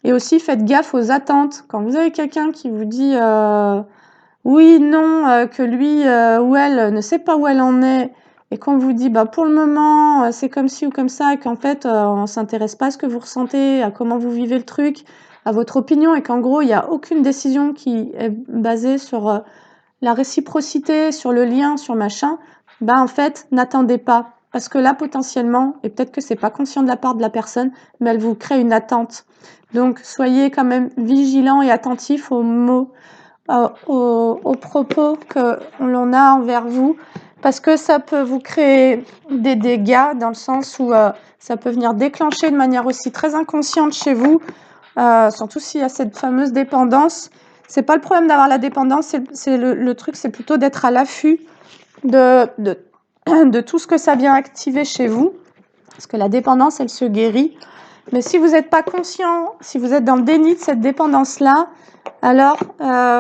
Et aussi, faites gaffe aux attentes. Quand vous avez quelqu'un qui vous dit oui, non, que lui ou elle ne sait pas où elle en est, et qu'on vous dit bah, pour le moment, c'est comme ci ou comme ça, et qu'en fait, on ne s'intéresse pas à ce que vous ressentez, à comment vous vivez le truc, à votre opinion, et qu'en gros, il n'y a aucune décision qui est basée sur la réciprocité, sur le lien, sur machin, bah en fait, n'attendez pas. Parce que là, potentiellement, et peut-être que c'est pas conscient de la part de la personne, mais elle vous crée une attente. Donc, soyez quand même vigilant et attentif aux mots, aux propos que l'on a envers vous, parce que ça peut vous créer des dégâts dans le sens où ça peut venir déclencher de manière aussi très inconsciente chez vous, surtout s'il y a cette fameuse dépendance. C'est pas le problème d'avoir la dépendance, c'est le truc, c'est plutôt d'être à l'affût de tout ce que ça vient activer chez vous, parce que la dépendance, elle se guérit. Mais si vous n'êtes pas conscient, si vous êtes dans le déni de cette dépendance-là, alors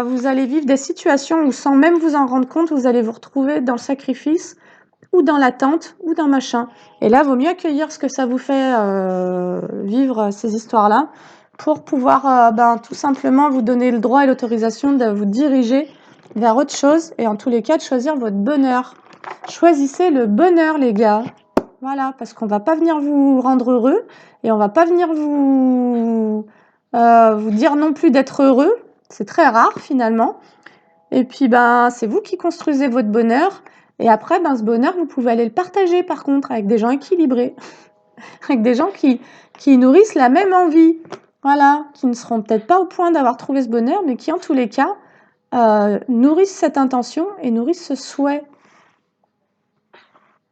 vous allez vivre des situations où, sans même vous en rendre compte, vous allez vous retrouver dans le sacrifice, ou dans l'attente, ou dans machin. Et là, il vaut mieux accueillir ce que ça vous fait vivre ces histoires-là, pour pouvoir tout simplement vous donner le droit et l'autorisation de vous diriger vers autre chose, et en tous les cas de choisir votre bonheur. Choisissez le bonheur, les gars. Voilà, parce qu'on va pas venir vous rendre heureux, et on va pas venir vous dire non plus d'être heureux. C'est très rare finalement. Et puis ben c'est vous qui construisez votre bonheur. Et après, ben, ce bonheur, vous pouvez aller le partager par contre avec des gens équilibrés, avec des gens qui nourrissent la même envie. Voilà, qui ne seront peut-être pas au point d'avoir trouvé ce bonheur, mais qui en tous les cas nourrissent cette intention et nourrissent ce souhait.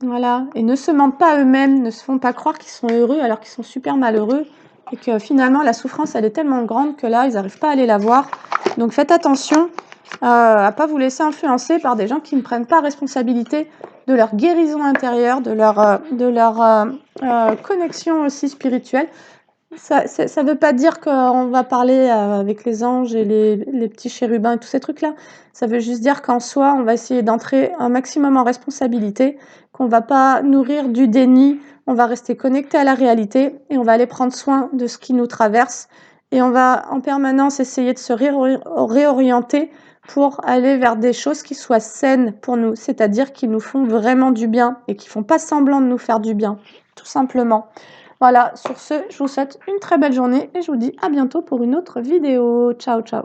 Voilà, et ne se mentent pas eux-mêmes, ne se font pas croire qu'ils sont heureux alors qu'ils sont super malheureux, et que finalement la souffrance elle est tellement grande que là ils n'arrivent pas à aller la voir. Donc faites attention à pas vous laisser influencer par des gens qui ne prennent pas responsabilité de leur guérison intérieure, de leur connexion aussi spirituelle. Ça ne veut pas dire qu'on va parler avec les anges et les petits chérubins et tous ces trucs-là. Ça veut juste dire qu'en soi, on va essayer d'entrer un maximum en responsabilité, qu'on ne va pas nourrir du déni, on va rester connecté à la réalité et on va aller prendre soin de ce qui nous traverse. Et on va en permanence essayer de se réorienter pour aller vers des choses qui soient saines pour nous, c'est-à-dire qui nous font vraiment du bien et qui ne font pas semblant de nous faire du bien, tout simplement. Voilà, sur ce, je vous souhaite une très belle journée et je vous dis à bientôt pour une autre vidéo. Ciao, ciao.